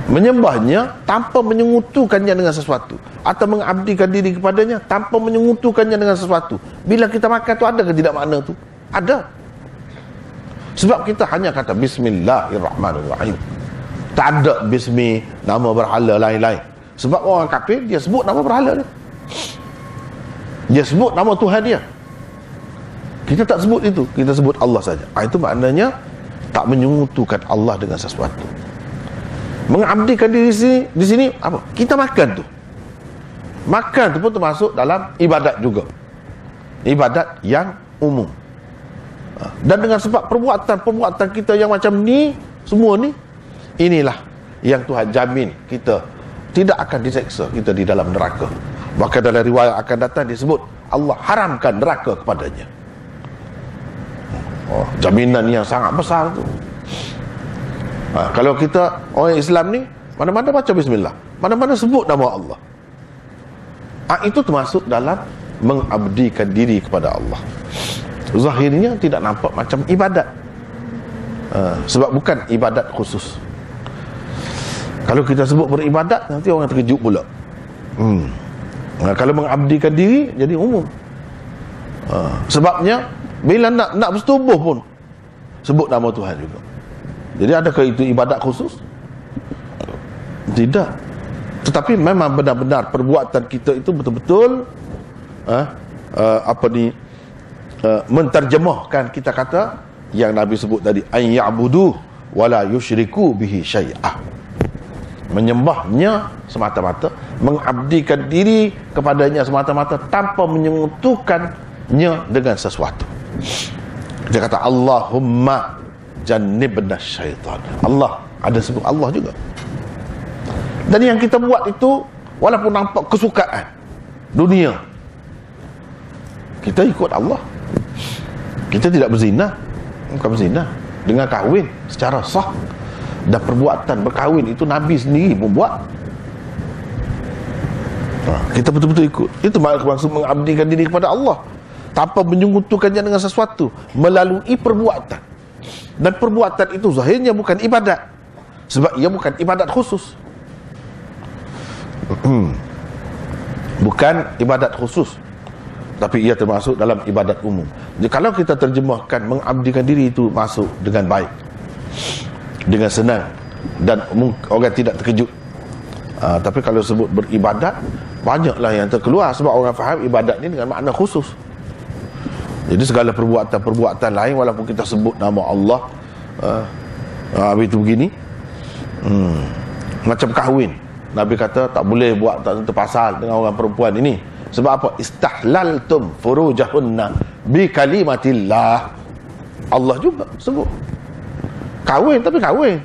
Menyembahnya tanpa menyengutukannya dengan sesuatu, atau mengabdikan diri kepadanya tanpa menyengutukannya dengan sesuatu. Bila kita makan tu, ada ke tidak makna tu? Ada. Sebab kita hanya kata bismillahirrahmanirrahim, tak ada bismi nama berhala lain-lain. Sebab orang kafir dia sebut nama berhala dia, dia sebut nama Tuhan dia. Kita tak sebut itu, kita sebut Allah saja. Itu maknanya tak menyengutukan Allah dengan sesuatu. Mengabdikan diri di sini apa? Kita makan tu. Makan tu pun termasuk dalam ibadat juga. Ibadat yang umum. Dan dengan sebab perbuatan kita yang macam ni, semua ni, inilah yang Tuhan jamin kita tidak akan diseksa kita di dalam neraka. Bahkan dalam riwayat akan datang disebut Allah haramkan neraka kepadanya. Jaminan yang sangat besar tu. Kalau kita orang Islam ni, mana-mana baca bismillah, mana-mana sebut nama Allah, itu termasuk dalam mengabdikan diri kepada Allah. Zahirnya tidak nampak macam ibadat, sebab bukan ibadat khusus. Kalau kita sebut beribadat, nanti orang terkejut pula. Kalau mengabdikan diri, jadi umum. Sebabnya bila nak bersetubuh pun sebut nama Tuhan juga. Jadi adakah itu ibadat khusus? Tidak. Tetapi memang benar-benar perbuatan kita itu betul-betul menterjemahkan, kita kata yang Nabi sebut tadi, an ya'budu wala yusyriku bihi syai'ah. Menyembahnya semata-mata, mengabdikan diri kepadanya semata-mata tanpa menyentuhkannya dengan sesuatu. Dia kata Allahumma jannibna syaitan. Allah, ada sebut Allah juga. Dan yang kita buat itu walaupun nampak kesukaan dunia, kita ikut Allah. Kita tidak berzina, bukan berzina, dengan kahwin secara sah. Dan perbuatan berkahwin itu Nabi sendiri pun buat. Kita betul-betul ikut. Itu maksud mengabdikan diri kepada Allah tanpa menyekutukannya dengan sesuatu, melalui perbuatan. Dan perbuatan itu zahirnya bukan ibadat, sebab ia bukan ibadat khusus. Bukan ibadat khusus, tapi ia termasuk dalam ibadat umum. Jadi kalau kita terjemahkan mengabdikan diri itu masuk dengan baik, dengan senang, dan orang tidak terkejut. Tapi kalau sebut beribadat, banyaklah yang terkeluar, sebab orang faham ibadat ni dengan makna khusus. Jadi segala perbuatan-perbuatan lain, walaupun kita sebut nama Allah, itu begini, macam kahwin, Nabi kata tak boleh buat tak terpasal dengan orang perempuan ini. Sebab apa? Istahlaltum furujahunna bi kalimatillah. Allah juga sebut kahwin, tapi kahwin,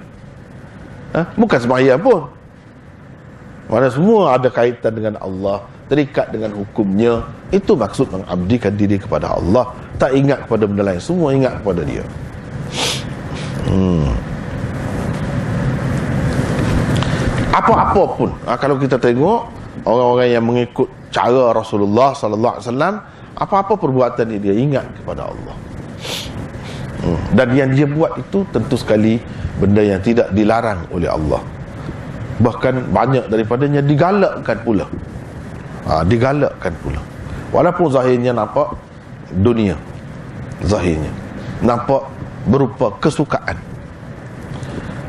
bukan sembahyang pun. Mana semua ada kaitan dengan Allah, terikat dengan hukumnya. Itu maksud mengabdikan diri kepada Allah. Tak ingat kepada benda lain, semua ingat kepada Dia. Apa-apa pun, kalau kita tengok orang-orang yang mengikut cara Rasulullah sallallahu alaihi wasallam, apa-apa perbuatan dia ingat kepada Allah. Dan yang dia buat itu tentu sekali benda yang tidak dilarang oleh Allah. Bahkan banyak daripadanya digalakkan pula. Digalakkan pula. Walaupun zahirnya nampak dunia, zahirnya nampak berupa kesukaan,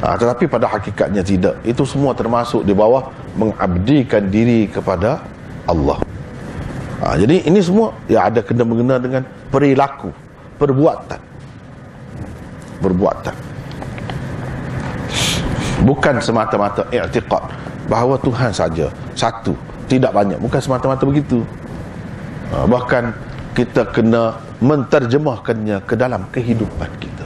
tetapi pada hakikatnya tidak. Itu semua termasuk di bawah mengabdikan diri kepada Allah. Jadi ini semua ya ada kena-mengena dengan perilaku, perbuatan. Bukan semata-mata i'tiqad bahawa Tuhan saja satu, tidak banyak. Bukan semata-mata begitu. Bahkan kita kena menterjemahkannya ke dalam kehidupan kita.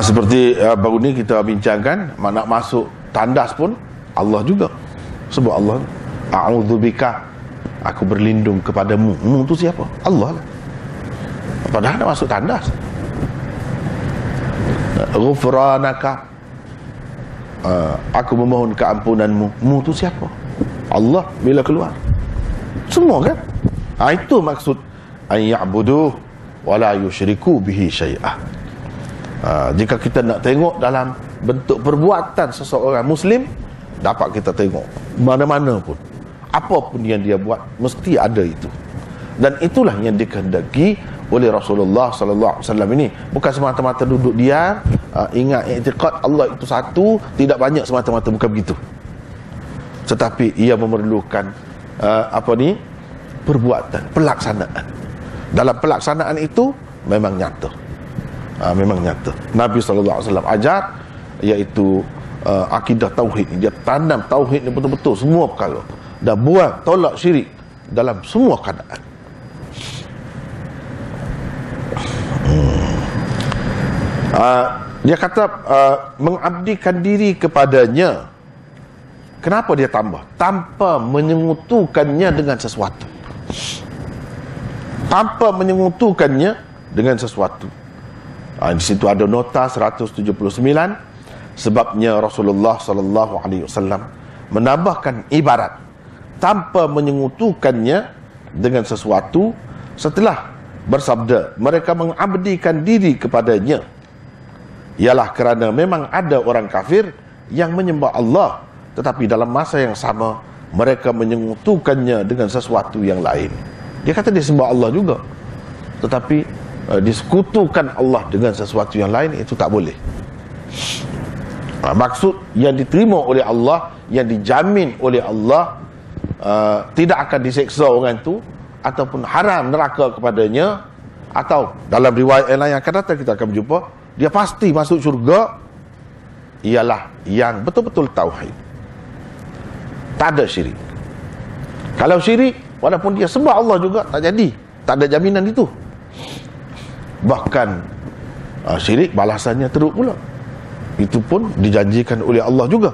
Seperti baru ni kita bincangkan, nak masuk tandas pun Allah juga sebut. Allah, a'udzubika, aku berlindung kepadamu. Mu tu siapa? Allah lah. Padahal nak masuk tandas. Ghufranaka, aku memohon keampunanmu. Mu tu siapa? Allah. Bila keluar semua kan. Itu maksud an ya'budu wala yusyriku bihi syai'ah. Jika kita nak tengok dalam bentuk perbuatan seseorang Muslim, dapat kita tengok mana-mana pun, apapun yang dia buat mesti ada itu. Dan itulah yang dikehendaki oleh Rasulullah sallallahu alaihi wasallam ini. Bukan semata-mata duduk diam, ingat i'tiqad Allah itu satu, tidak banyak semata-mata, bukan begitu. Tetapi ia memerlukan perbuatan, pelaksanaan. Dalam pelaksanaan itu memang nyata. Memang nyata. Nabi sallallahu alaihi wasallam ajar, iaitu akidah tauhid. Dia tanam tauhid ni betul-betul semua perkara, dan buang, tolak syirik dalam semua keadaan. Dia kata mengabdikan diri kepadanya. Kenapa dia tambah? Tanpa menyengutukannya dengan sesuatu. Tanpa menyengutukannya dengan sesuatu. Di situ ada nota 179. Sebabnya Rasulullah sallallahu alaihi wasallam menambahkan ibarat tanpa menyengutukannya dengan sesuatu setelah bersabda mereka mengabdikan diri kepadanya, ialah kerana memang ada orang kafir yang menyembah Allah, tetapi dalam masa yang sama mereka menyengutukannya dengan sesuatu yang lain. Dia kata dia sembah Allah juga, tetapi disekutukan Allah dengan sesuatu yang lain, itu tak boleh. Maksud yang diterima oleh Allah, yang dijamin oleh Allah, tidak akan diseksa orang tu, ataupun haram neraka kepadanya, atau dalam riwayat yang lain yang akan datang kita akan berjumpa, dia pasti masuk syurga, ialah yang betul-betul tauhid, tak ada syirik. Kalau syirik, walaupun dia sembah Allah juga, tak jadi, tak ada jaminan itu. Bahkan syirik balasannya teruk pula. Itu pun dijanjikan oleh Allah juga.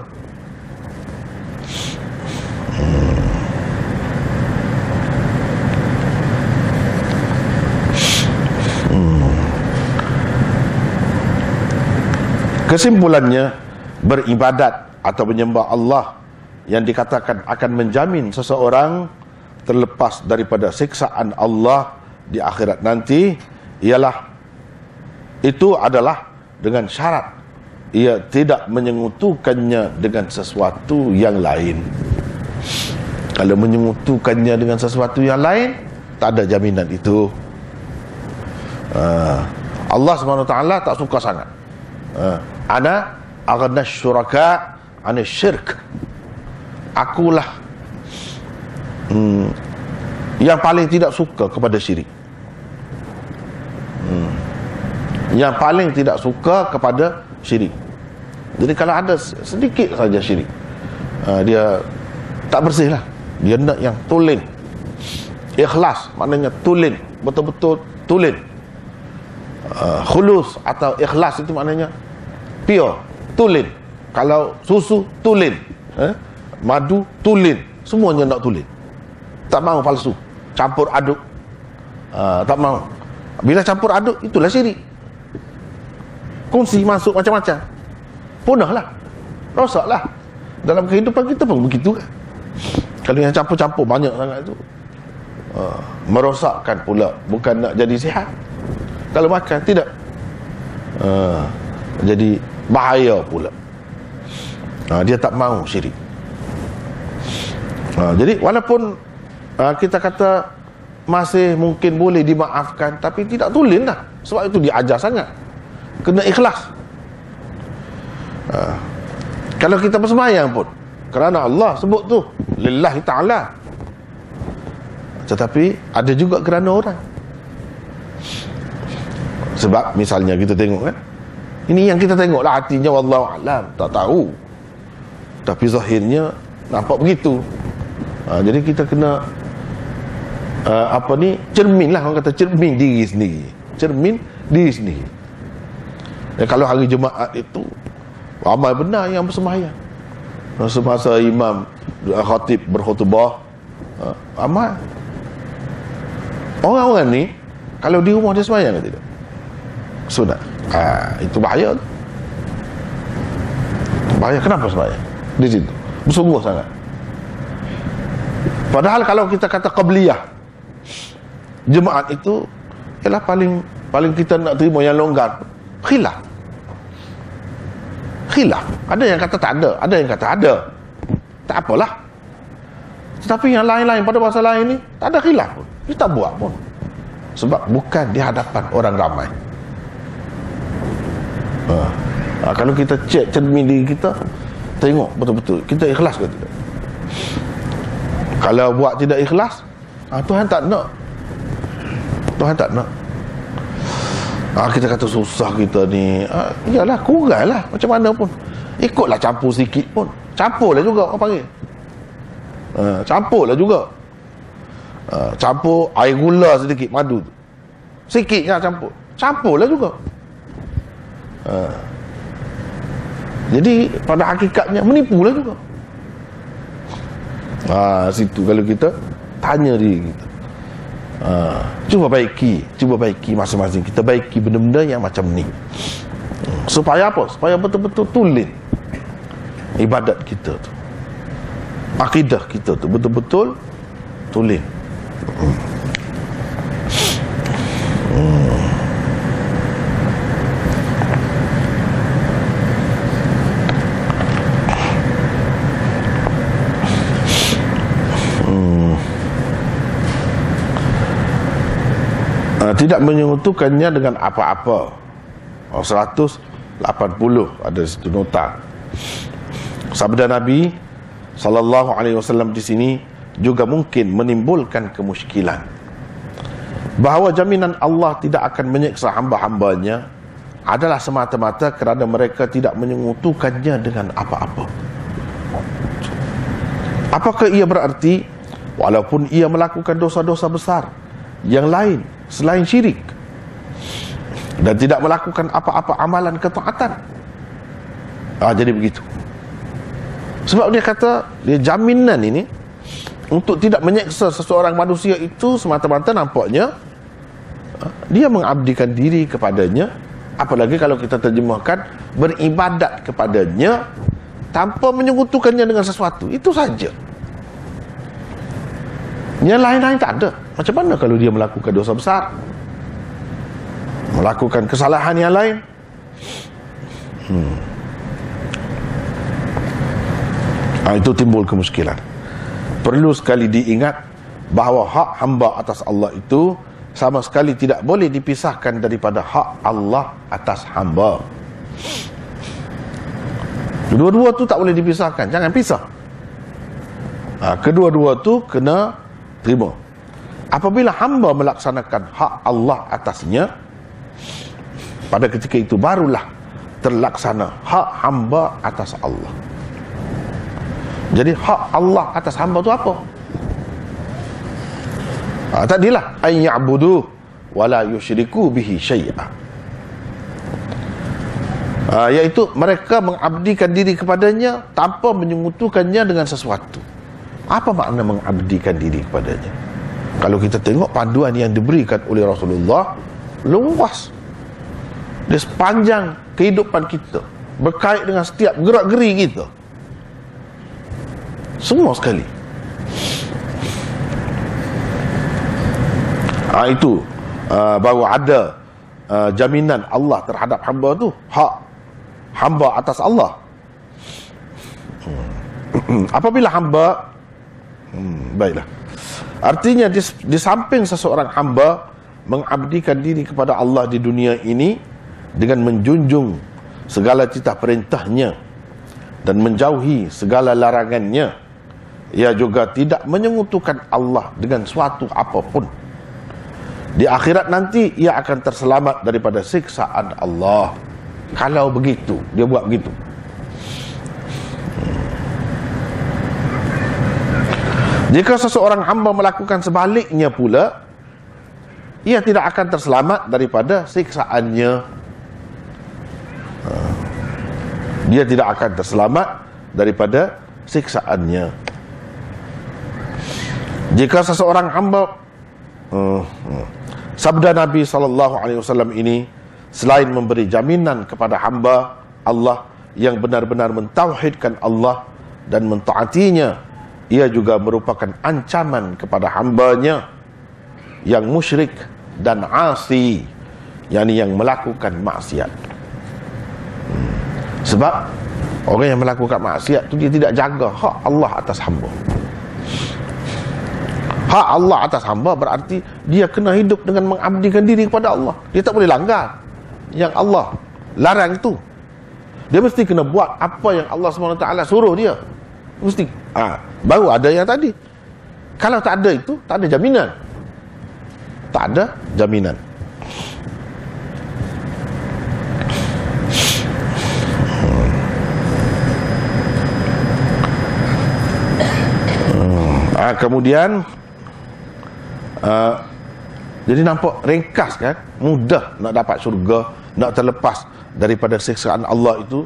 Kesimpulannya, beribadat atau menyembah Allah yang dikatakan akan menjamin seseorang terlepas daripada siksaan Allah di akhirat nanti, ialah itu adalah dengan syarat ia tidak menyengutukannya dengan sesuatu yang lain. Kalau menyengutukannya dengan sesuatu yang lain, tak ada jaminan itu. Allah SWT tak suka sangat. Ana aghna syuraka ana syirk. Akulah yang paling tidak suka kepada syirik. Yang paling tidak suka kepada syirik. Jadi kalau ada sedikit saja syirik, dia tak bersih lah. Dia nak yang tulen, ikhlas, maknanya tulen, betul-betul tulen. Khulus atau ikhlas itu maknanya pure, tulen. Kalau susu, tulen, madu, tulen, semuanya nak tulen. Tak mau palsu, campur aduk, tak mau. Bila campur aduk, itulah syirik. Kongsi masuk macam-macam, punahlah, rosaklah. Dalam kehidupan kita pun begitu kan. Kalau yang campur-campur banyak sangat itu, merosakkan pula, bukan nak jadi sihat. Kalau makan tidak, jadi bahaya pula. Dia tak mau syirik. Jadi walaupun kita kata masih mungkin boleh dimaafkan, tapi tidak tulen dah. Sebab itu dia ajar sangat, kena ikhlas. Kalau kita bersembahyang pun kerana Allah sebut tu lillahi ta'ala, tetapi ada juga kerana orang. Sebab misalnya kita tengok kan, ini yang kita tengok lah, hatinya wallahu alam, tak tahu, tapi zahirnya nampak begitu. Jadi kita kena cermin lah, orang kata cermin diri sendiri, cermin diri sendiri. Kalau hari Jumaat itu ramai benar yang bersembahyang, semasa imam khatib berkhutbah, ramai orang-orang ni kalau di rumah dia sembahyang ke tidak? Sunat. Itu bahaya tu. Bahaya. Kenapa sembahyang di situ? Bersungguh sangat. Padahal kalau kita kata qabliyah, jemaat itu ialah paling kita nak terima yang longgar. Khilaf. Ada yang kata tak ada, ada yang kata ada. Tak apalah. Tetapi yang lain-lain pada masa lain ni tak ada khilaf pun. Kita buat pun. Sebab bukan di hadapan orang ramai. Kalau kita cek cermin diri kita, tengok betul-betul kita ikhlas ke tidak. Kalau buat tidak ikhlas, Tuhan tak nak. Tuhan tak nak. Kita kata susah kita ni, iyalah kuranglah macam mana pun, ikutlah campur sikit pun, campurlah juga orang panggil, campurlah juga, campur air gula sedikit, madu tu sikit lah, campurlah juga. Jadi pada hakikatnya menipulah juga. Situ kalau kita tanya diri kita, cuba baiki masing-masing kita, baiki benda-benda yang macam ni. Supaya apa? Supaya betul-betul tulen ibadat kita tu, akidah kita tu betul-betul tulen. Tidak menyentuhkannya dengan apa-apa. 180 ada di situ nota. Sabda Nabi sallallahu alaihi wasallam di sini juga mungkin menimbulkan kemusykilan, bahawa jaminan Allah tidak akan menyiksa hamba-hambanya adalah semata-mata kerana mereka tidak menyentuhkannya dengan apa-apa. Apakah ia berarti walaupun ia melakukan dosa-dosa besar yang lain selain syirik dan tidak melakukan apa-apa amalan ketaatan? Jadi begitu. Sebab dia kata, dia jaminan ini untuk tidak menyeksa seseorang manusia itu semata-mata nampaknya dia mengabdikan diri kepadanya, apalagi kalau kita terjemahkan beribadat kepadanya tanpa menyekutukannya dengan sesuatu. Itu saja. Yang lain-lain tak ada. Macam mana kalau dia melakukan dosa besar, melakukan kesalahan yang lain? Itu timbul kemusykilan. Perlu sekali diingat bahawa hak hamba atas Allah itu sama sekali tidak boleh dipisahkan daripada hak Allah atas hamba. Kedua-dua tu tak boleh dipisahkan. Jangan pisah. Kedua-dua tu kena terima. Apabila hamba melaksanakan hak Allah atasnya, pada ketika itu barulah terlaksana hak hamba atas Allah. Jadi hak Allah atas hamba itu apa? Tadilah an ya'budu wa la yusyriku bihi syai'a. Iaitu mereka mengabdikan diri kepadanya tanpa menyekutukannya dengan sesuatu. Apa makna mengabdikan diri kepadanya? Kalau kita tengok panduan yang diberikan oleh Rasulullah luas. Di sepanjang kehidupan kita, berkait dengan setiap gerak-geri kita, semua sekali. Itu bahawa ada jaminan Allah terhadap hamba tu, hak hamba atas Allah. Apabila hamba baiklah, artinya di samping seseorang hamba mengabdikan diri kepada Allah di dunia ini dengan menjunjung segala titah perintahnya dan menjauhi segala larangannya, ia juga tidak menyekutukan Allah dengan suatu apapun. Di akhirat nanti ia akan terselamat daripada siksaan Allah. Kalau begitu, dia buat begitu. Jika seseorang hamba melakukan sebaliknya pula, ia tidak akan terselamat daripada siksaannya. Dia tidak akan terselamat daripada siksaannya. Jika seseorang hamba, sabda Nabi SAW ini selain memberi jaminan kepada hamba Allah yang benar-benar mentauhidkan Allah dan mentaatinya, ia juga merupakan ancaman kepada hambanya yang musyrik dan asi, yakni yang melakukan maksiat. Sebab orang yang melakukan maksiat tu dia tidak jaga hak Allah atas hamba. Hak Allah atas hamba berarti dia kena hidup dengan mengabdikan diri kepada Allah. Dia tak boleh langgar yang Allah larang itu. Dia mesti kena buat apa yang Allah SWT suruh dia. Mesti. Baru ada yang tadi. Kalau tak ada itu, tak ada jaminan. Tak ada jaminan. Kemudian jadi nampak ringkas kan, mudah nak dapat syurga, nak terlepas daripada siksaan Allah itu.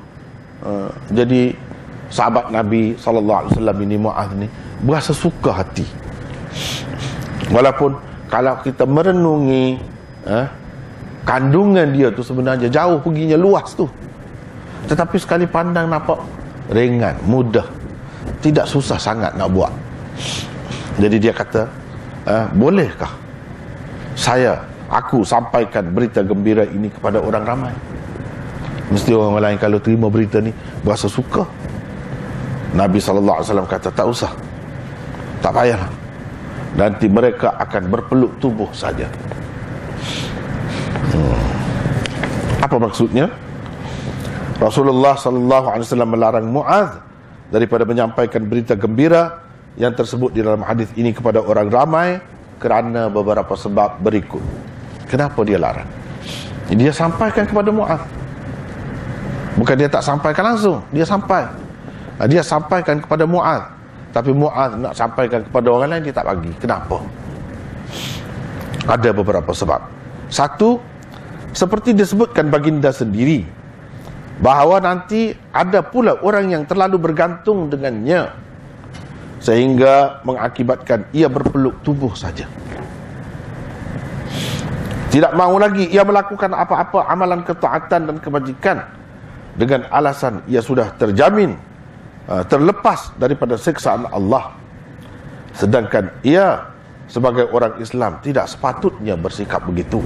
Jadi sahabat Nabi SAW ini, Mu'adh ni, berasa suka hati. Walaupun kalau kita merenungi kandungan dia tu sebenarnya jauh perginya, luas tu, tetapi sekali pandang nampak ringan, mudah, tidak susah sangat nak buat. Jadi dia kata, bolehkah aku sampaikan berita gembira ini kepada orang ramai? Mesti orang lain kalau terima berita ni berasa suka. Nabi SAW kata, tak usah, tak payahlah, nanti mereka akan berpeluk tubuh saja. Apa maksudnya? Rasulullah SAW melarang Mu'adh daripada menyampaikan berita gembira yang tersebut di dalam hadis ini kepada orang ramai kerana beberapa sebab berikut. Kenapa dia larang? Dia sampaikan kepada Mu'adh. Bukan dia tak sampaikan langsung, dia sampaikan kepada Mu'adh. Tapi Mu'adh nak sampaikan kepada orang lain, dia tak bagi. Kenapa? Ada beberapa sebab. Satu, seperti disebutkan baginda sendiri, bahawa nanti ada pula orang yang terlalu bergantung dengannya sehingga mengakibatkan ia berpeluk tubuh saja. Tidak mahu lagi ia melakukan apa-apa amalan ketaatan dan kebajikan dengan alasan ia sudah terjamin terlepas daripada siksaan Allah, sedangkan ia sebagai orang Islam tidak sepatutnya bersikap begitu.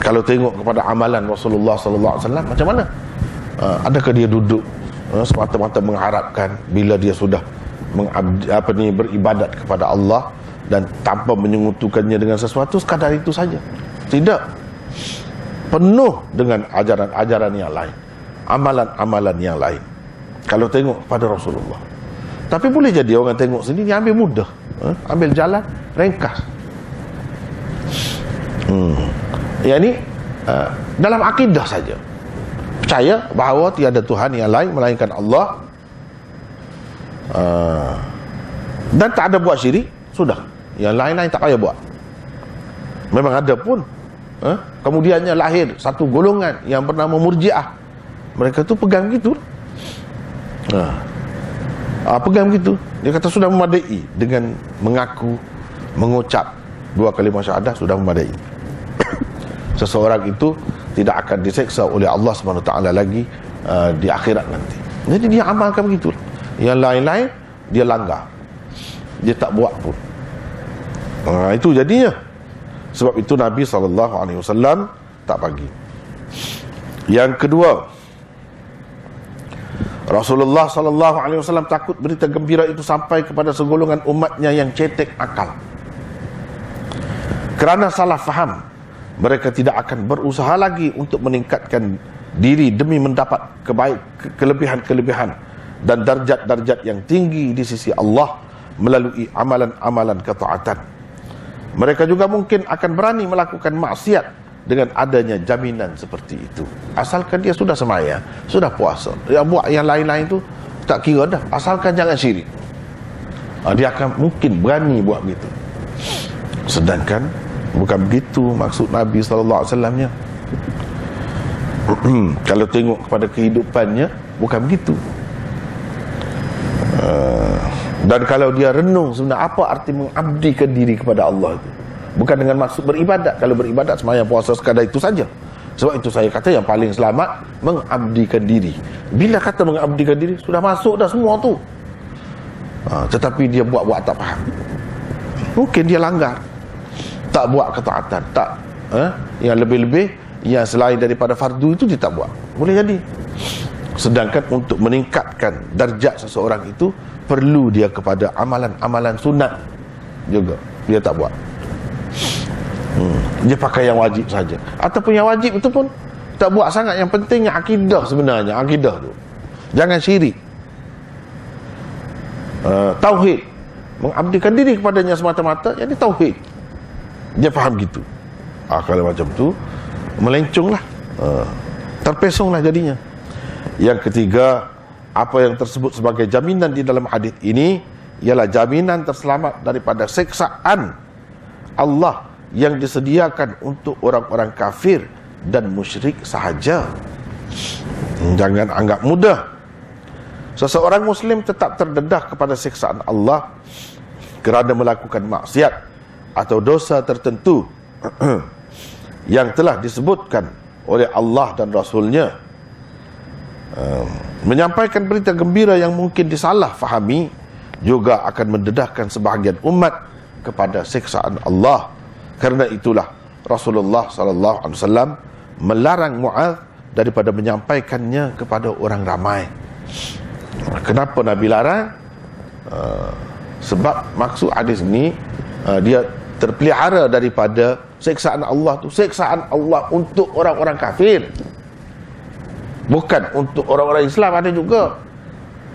Kalau tengok kepada amalan Rasulullah SAW, macam mana? Adakah dia duduk semata-mata mengharapkan bila dia sudah beribadat kepada Allah dan tanpa menyekutukannya dengan sesuatu, sekadar itu saja? Tidak. Penuh dengan ajaran-ajaran yang lain, amalan-amalan yang lain. Kalau tengok pada Rasulullah. Tapi boleh jadi orang tengok sini, dia ambil mudah, ambil jalan ringkas. Yang ni dalam akidah saja, percaya bahawa tiada Tuhan yang lain melainkan Allah, dan tak ada buat syirik, sudah, yang lain-lain tak payah buat. Memang ada pun kemudiannya lahir satu golongan yang bernama Murji'ah. Mereka tu pegang gitu, pegang gitu. Dia kata sudah memadai dengan mengucap 2 kalimah syahadah, sudah memadai. Seseorang itu tidak akan diseksa oleh Allah SWT lagi di akhirat nanti. Jadi dia amalkan begitu. Yang lain-lain dia langgar, dia tak buat pun. Itu jadinya. Sebab itu Nabi SAW tak bagi. Yang kedua, Rasulullah SAW takut berita gembira itu sampai kepada segolongan umatnya yang cetek akal. Kerana salah faham, mereka tidak akan berusaha lagi untuk meningkatkan diri demi mendapat kelebihan-kelebihan dan darjat-darjat yang tinggi di sisi Allah melalui amalan-amalan ketaatan. Mereka juga mungkin akan berani melakukan maksiat dengan adanya jaminan seperti itu. Asalkan dia sudah semaya, sudah puasa, dia buat yang lain-lain tu tak kira dah, asalkan jangan syirik. Dia akan mungkin berani buat begitu. Sedangkan bukan begitu maksud Nabi SAW-nya. Kalau tengok kepada kehidupannya, bukan begitu. Dan kalau dia renung sebenarnya apa arti mengabdikan diri kepada Allah itu, bukan dengan maksud beribadat. Kalau beribadat sembahyang puasa sekadar itu saja. Sebab itu saya kata yang paling selamat mengabdikan diri. Bila kata mengabdikan diri, sudah masuk dah semua tu. Tetapi dia buat-buat tak faham. Mungkin dia langgar, tak buat ketaatan, tak yang lebih-lebih yang selain daripada fardu itu dia tak buat. Boleh jadi. Sedangkan untuk meningkatkan darjat seseorang itu perlu dia kepada amalan-amalan sunat juga, dia tak buat. Dia pakai yang wajib saja, ataupun yang wajib itu pun tak buat sangat. Yang pentingnya akidah sebenarnya, akidah tu jangan syirik, tauhid, mengabdikan diri kepadanya semata-mata, jadi tauhid. Dia faham gitu. Kalau macam tu melenconglah, terpesonglah jadinya. Yang ketiga, apa yang tersebut sebagai jaminan di dalam hadis ini ialah jaminan terselamat daripada siksaan Allah yang disediakan untuk orang-orang kafir dan musyrik sahaja. Jangan anggap mudah. Seseorang Muslim tetap terdedah kepada siksaan Allah kerana melakukan maksiat atau dosa tertentu yang telah disebutkan oleh Allah dan Rasulnya. Menyampaikan berita gembira yang mungkin disalah fahami juga akan mendedahkan sebahagian umat kepada siksaan Allah. Kerana itulah Rasulullah SAW melarang Mu'adz daripada menyampaikannya kepada orang ramai. Kenapa Nabi larang? Sebab maksud hadis ini dia terpelihara daripada siksaan Allah tu. Siksaan Allah untuk orang-orang kafir, bukan untuk orang-orang Islam. Ada juga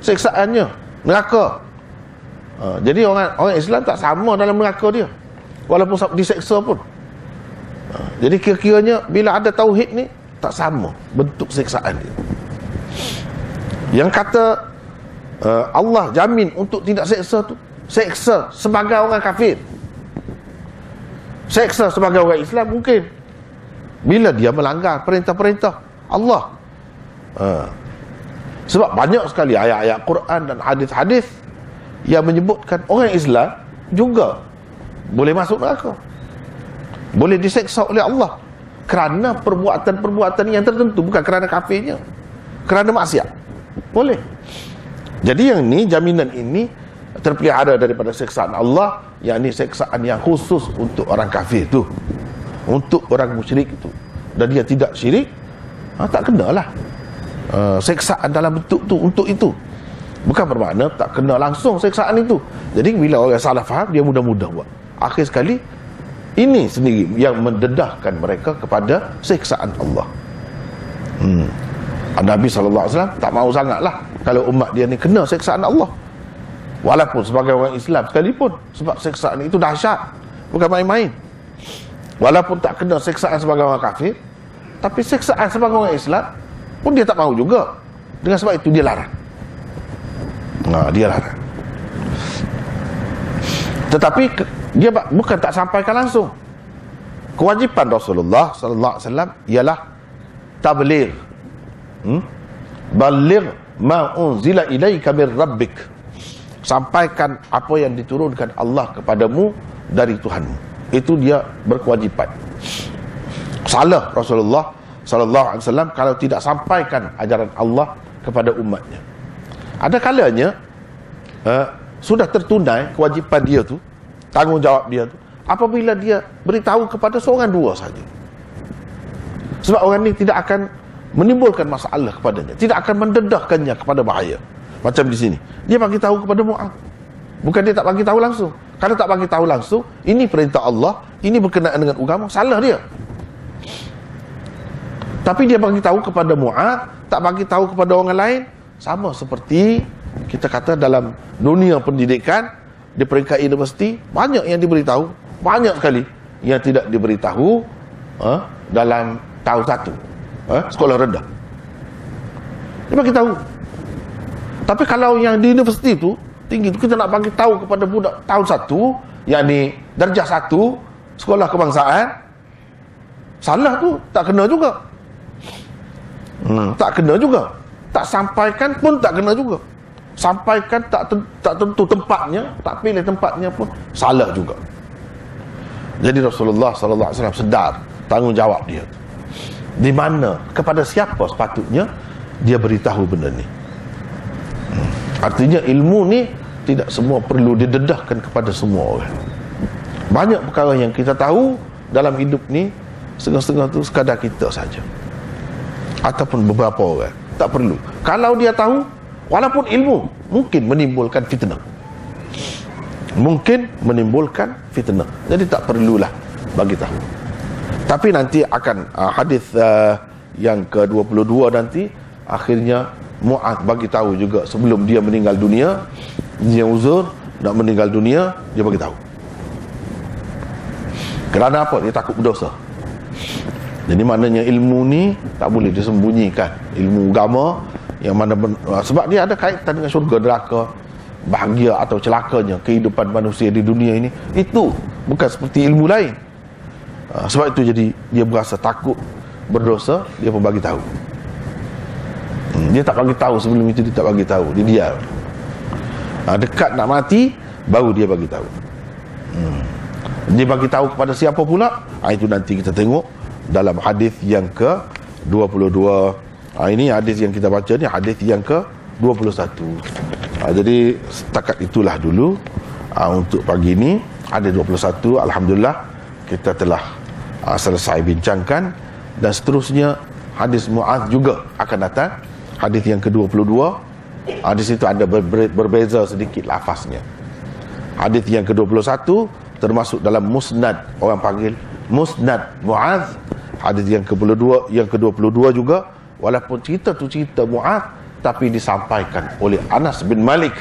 siksaannya neraka. Jadi orang Islam tak sama dalam neraka dia, walaupun diseksa pun. Jadi kira-kiranya bila ada tauhid ni tak sama bentuk siksaan dia. Yang kata Allah jamin untuk tidak seksa tu, seksa sebagai orang kafir, seksa sebagai orang Islam mungkin bila dia melanggar perintah-perintah Allah. Sebab banyak sekali ayat-ayat Quran dan hadis-hadis yang menyebutkan orang Islam juga boleh masuk neraka, boleh diseksa oleh Allah kerana perbuatan-perbuatan yang tertentu, bukan kerana kafirnya, kerana maksiat. Boleh. Jadi yang ni, jaminan ini terpelihara daripada siksaan Allah, yakni siksaan yang khusus untuk orang kafir tu, untuk orang musyrik tu. Dan dia tidak syirik, tak kenalah siksaan dalam bentuk tu untuk itu. Bukan bermakna tak kena langsung siksaan itu. Jadi bila orang salah faham, dia mudah-mudah buat. Akhir sekali ini sendiri yang mendedahkan mereka kepada siksaan Allah. Nabi SAW tak mahu sangatlah kalau umat dia ni kena siksaan Allah, walaupun sebagai orang Islam sekalipun, sebab siksaan itu dahsyat, bukan main-main. Walaupun tak kena siksaan sebagai orang kafir, tapi siksaan sebagai orang Islam pun dia tak mahu juga. Dengan sebab itu dia larang. Dia larang. Tetapi dia bukan tak sampaikan langsung. Kewajipan Rasulullah SAW ialah tabligh. Baligh ma unzila ilaika min rabbik. Sampaikan apa yang diturunkan Allah kepadamu dari Tuhanmu. Itu dia berkewajipan. Salah Rasulullah SAW kalau tidak sampaikan ajaran Allah kepada umatnya. Ada kalanya sudah tertunai kewajipan dia tu, tanggungjawab dia tu, apabila dia beritahu kepada seorang dua saja. Sebab orang ni tidak akan menimbulkan masalah kepadanya, tidak akan mendedahkannya kepada bahaya. Macam di sini, dia bagi tahu kepada Mu'adz, bukan dia tak bagi tahu langsung. Kalau tak bagi tahu langsung, ini perintah Allah, ini berkenaan dengan agama, salah dia. Tapi dia bagi tahu kepada Mu'adz, tak bagi tahu kepada orang lain. Sama seperti kita kata dalam dunia pendidikan, di peringkat universiti, banyak yang diberitahu, banyak sekali yang tidak diberitahu dalam tahun 1 sekolah rendah. Dia bagi tahu. Tapi kalau yang di universiti tu tinggi tu, kita nak bagi tahu kepada budak tahun 1, yakni darjah 1 sekolah kebangsaan, salah tu tak kena juga. Tak kena juga. Tak sampaikan pun tak kena juga. Sampaikan tak tentu tempatnya, tak pilih tempatnya pun salah juga. Jadi Rasulullah SAW sedar tanggungjawab dia. Di mana, kepada siapa sepatutnya dia beritahu benda ni. Artinya ilmu ni tidak semua perlu didedahkan kepada semua orang. Banyak perkara yang kita tahu dalam hidup ni, setengah-setengah tu sekadar kita saja, ataupun beberapa orang. Tak perlu. Kalau dia tahu, walaupun ilmu, mungkin menimbulkan fitnah. Mungkin menimbulkan fitnah. Jadi tak perlulah bagi tahu. Tapi nanti akan hadis yang ke-22 nanti, akhirnya Mu'adz bagi tahu juga sebelum dia meninggal dunia. Dia uzur nak meninggal dunia, dia bagi tahu. Kerana apa? Dia takut berdosa. Jadi maknanya ilmu ni tak boleh disembunyikan. Ilmu agama yang mana sebab dia ada kaitan dengan syurga neraka, bahagia atau celakanya kehidupan manusia di dunia ini. Itu bukan seperti ilmu lain. Sebab itu jadi dia berasa takut berdosa, dia pun bagi tahu. Dia tak bagi tahu sebelum itu, dia tak bagi tahu, dia diam. Dekat nak mati baru dia bagi tahu. Dia bagi tahu kepada siapa pula? Itu nanti kita tengok dalam hadis yang ke-22. Ini hadis yang kita baca ni, hadis yang ke-21. Jadi setakat itulah dulu untuk pagi ni. Hadis 21, alhamdulillah kita telah selesai bincangkan, dan seterusnya hadis Muaz juga akan datang, hadis yang ke-22. Di situ ada berbeza sedikit lafaznya. Hadis yang ke-21 termasuk dalam musnad, orang panggil musnad Muaz. Hadis yang ke-22 juga, walaupun cerita tu cerita Muaz tapi disampaikan oleh Anas bin Malik,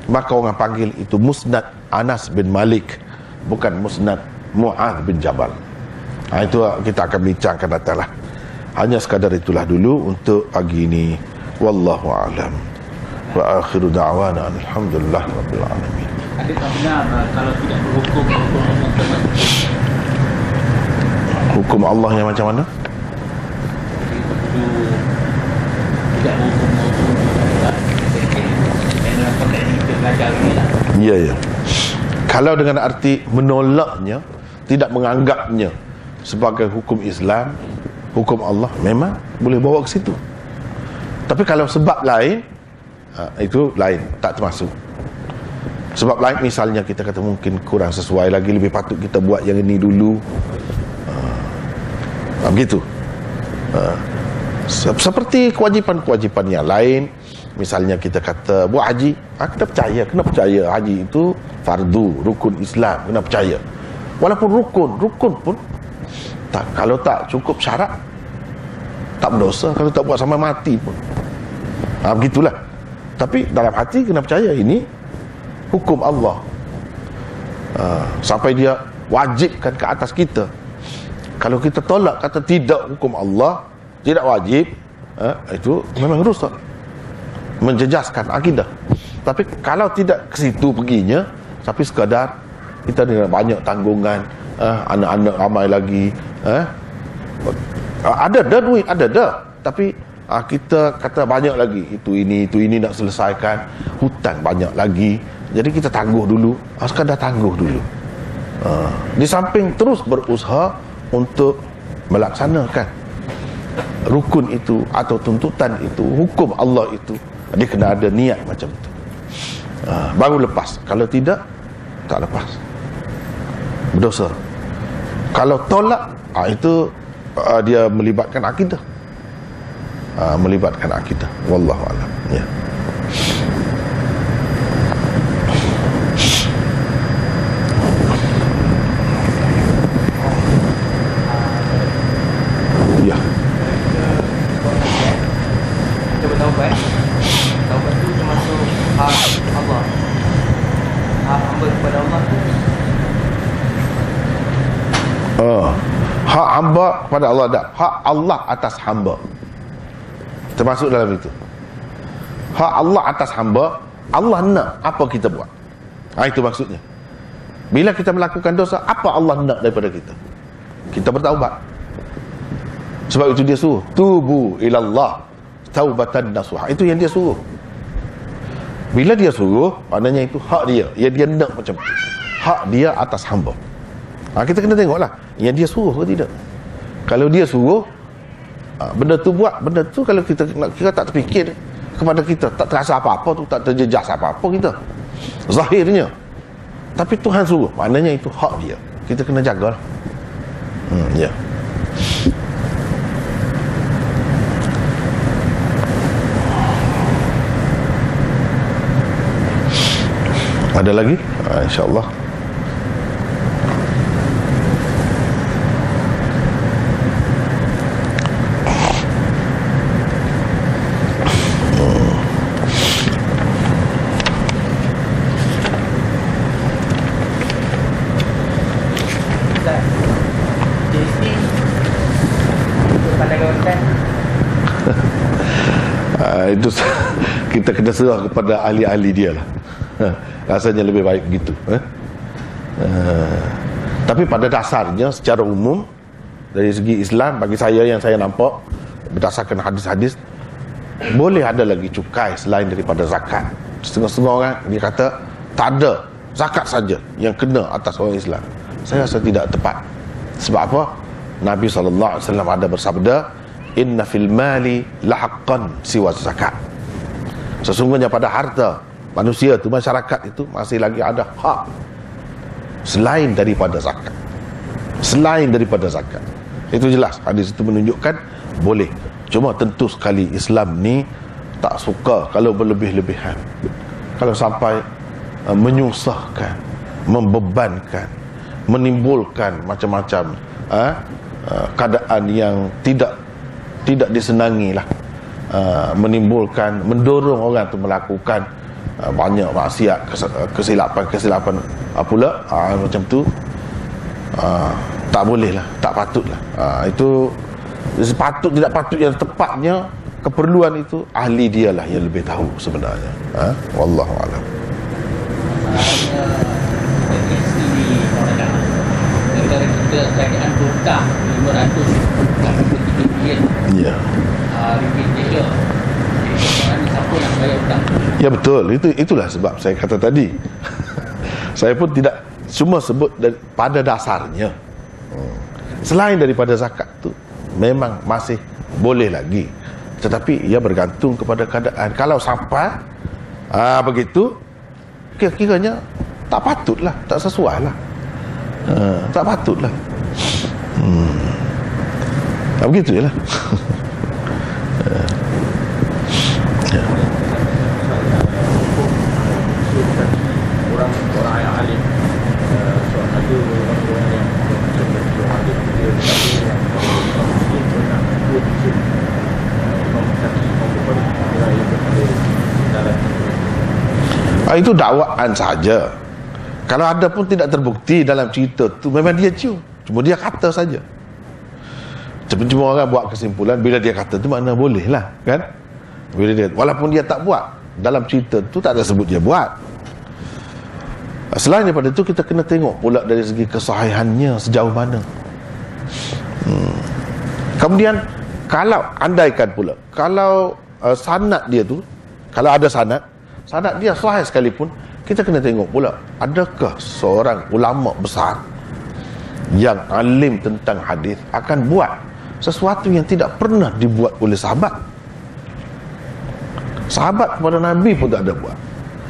maka orang panggil itu musnad Anas bin Malik, bukan musnad Muaz bin Jabal. Itu kita akan bincangkan datanglah. Hanya sekadar itulah dulu untuk pagi ini. Wallahu a'lam. Wa akhiru da'wana alhamdulillah rabbil alamin. Ada tak benar kalau tidak berhukum hukum Allah yang macam mana? Tidak berhukum Ya, ya. Kalau dengan arti menolaknya, tidak menganggapnya sebagai hukum Islam, hukum Allah, memang boleh bawa ke situ. Tapi kalau sebab lain, itu lain, tak termasuk. Sebab lain, misalnya kita kata mungkin kurang sesuai lagi, lebih patut kita buat yang ini dulu, begitu. Seperti kewajipan-kewajipan yang lain. Misalnya kita kata buat haji, kita percaya, kena percaya haji itu fardu, rukun Islam, kena percaya. Walaupun rukun pun tak, kalau tak cukup syarat, tak berdosa. Kalau tak buat sampai mati pun, begitulah. Tapi dalam hati kena percaya ini hukum Allah, sampai dia wajibkan ke atas kita. Kalau kita tolak, kata tidak hukum Allah, tidak wajib, itu memang rusak, menjejaskan akidah. Tapi kalau tidak ke situ perginya, tapi sekadar kita dengan banyak tanggungan, anak-anak ramai lagi, ada duit, ada, tapi kita kata banyak lagi, itu ini nak selesaikan, hutang banyak lagi, jadi kita tangguh dulu, sekadar tangguh dulu, di samping terus berusaha untuk melaksanakan rukun itu atau tuntutan itu, hukum Allah itu. Dia kena ada niat macam itu, baru lepas. Kalau tidak, tak lepas, berdosa. Kalau tolak, itu dia melibatkan akidah, wallahu a'lam. Ya. Ya. Kita bertaubat. Taubat itu termasuk hak Allah. Hak hamba kepada Allah tu. Hak hamba kepada Allah, tak. Hak Allah atas hamba termasuk dalam itu. Hak Allah atas hamba, Allah nak apa kita buat, itu maksudnya. Bila kita melakukan dosa, apa Allah nak daripada kita? Kita bertaubat. Sebab itu dia suruh tubu ilallah taubatan nasuha. Itu yang dia suruh. Bila dia suruh, maknanya itu hak dia, dia nak macam itu. Hak dia atas hamba. Kita kena tengoklah yang dia suruh ke tidak. Kalau dia suruh, benda tu buat, benda tu kalau kita tak terfikir kepada kita, tak terasa apa-apa tu, tak terjejas apa-apa kita zahirnya, tapi Tuhan suruh, maknanya itu hak dia, kita kena jagalah. Ya. Ada lagi? InsyaAllah. Itu kita kena serah kepada ahli-ahli dia lah. Rasanya lebih baik begitu. Tapi pada dasarnya secara umum, dari segi Islam, bagi saya yang saya nampak berdasarkan hadis-hadis, boleh ada lagi cukai selain daripada zakat. Setengah-setengah orang dia kata tak ada, zakat saja yang kena atas orang Islam. Saya rasa tidak tepat. Sebab apa? Nabi SAW ada bersabda, inna fil mali lahaqqan siwa zakat. Sesungguhnya pada harta manusia itu, masyarakat itu masih lagi ada hak selain daripada zakat. Selain daripada zakat. Itu jelas, hadis itu menunjukkan boleh. Cuma tentu sekali Islam ni tak suka kalau berlebih-lebihan, kalau sampai menyusahkan, membebankan, menimbulkan macam-macam keadaan yang tidak disenangi lah, menimbulkan, mendorong orang tu melakukan banyak maksiat, kesilapan pula, macam tu tak boleh lah, tak patut lah. Itu sepatut tidak patut, yang tepatnya keperluan itu ahli dialah yang lebih tahu sebenarnya. Wallahu a'lam. Negara kita keadaan hutang 500 bilion ringgit Malaysia. Siapa nak bayar hutang? Ya betul, itulah sebab saya kata tadi. Saya pun tidak cuma sebut pada dasarnya. Selain daripada zakat tu memang masih boleh lagi, tetapi ia bergantung kepada keadaan. Kalau sampai begitu, kira-kiranya tak patutlah, tak sesuai lah, tak patutlah. Begitu je lah. Orang yang alim, ada orang yang itu dakwaan saja. Kalau ada pun tidak terbukti dalam cerita tu, memang dia cium, cuma dia kata saja. Cuma orang buat kesimpulan bila dia kata tu, makna boleh lah kan. Bila dia, walaupun dia tak buat, dalam cerita tu tak ada sebut dia buat. Selain daripada itu, kita kena tengok pula dari segi kesahihannya sejauh mana. Kemudian kalau andaikan pula, kalau sanad dia tu, kalau ada sanad dia sahih sekalipun, kita kena tengok pula, adakah seorang ulama besar yang alim tentang hadis akan buat sesuatu yang tidak pernah dibuat oleh sahabat. Sahabat kepada Nabi pun tak ada buat,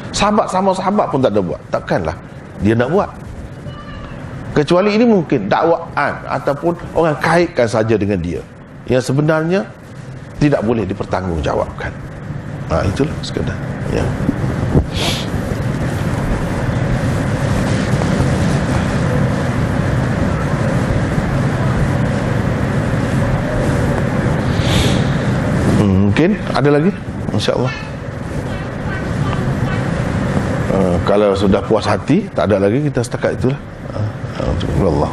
sahabat sama sahabat pun tak ada buat. Takkanlah dia nak buat, kecuali ini mungkin dakwaan ataupun orang kaitkan saja dengan dia, yang sebenarnya tidak boleh dipertanggungjawabkan. Itulah sekadar ya. Mungkin ada lagi, insya-Allah. Kalau sudah puas hati, tak ada lagi, kita setakat itulah. Alhamdulillah.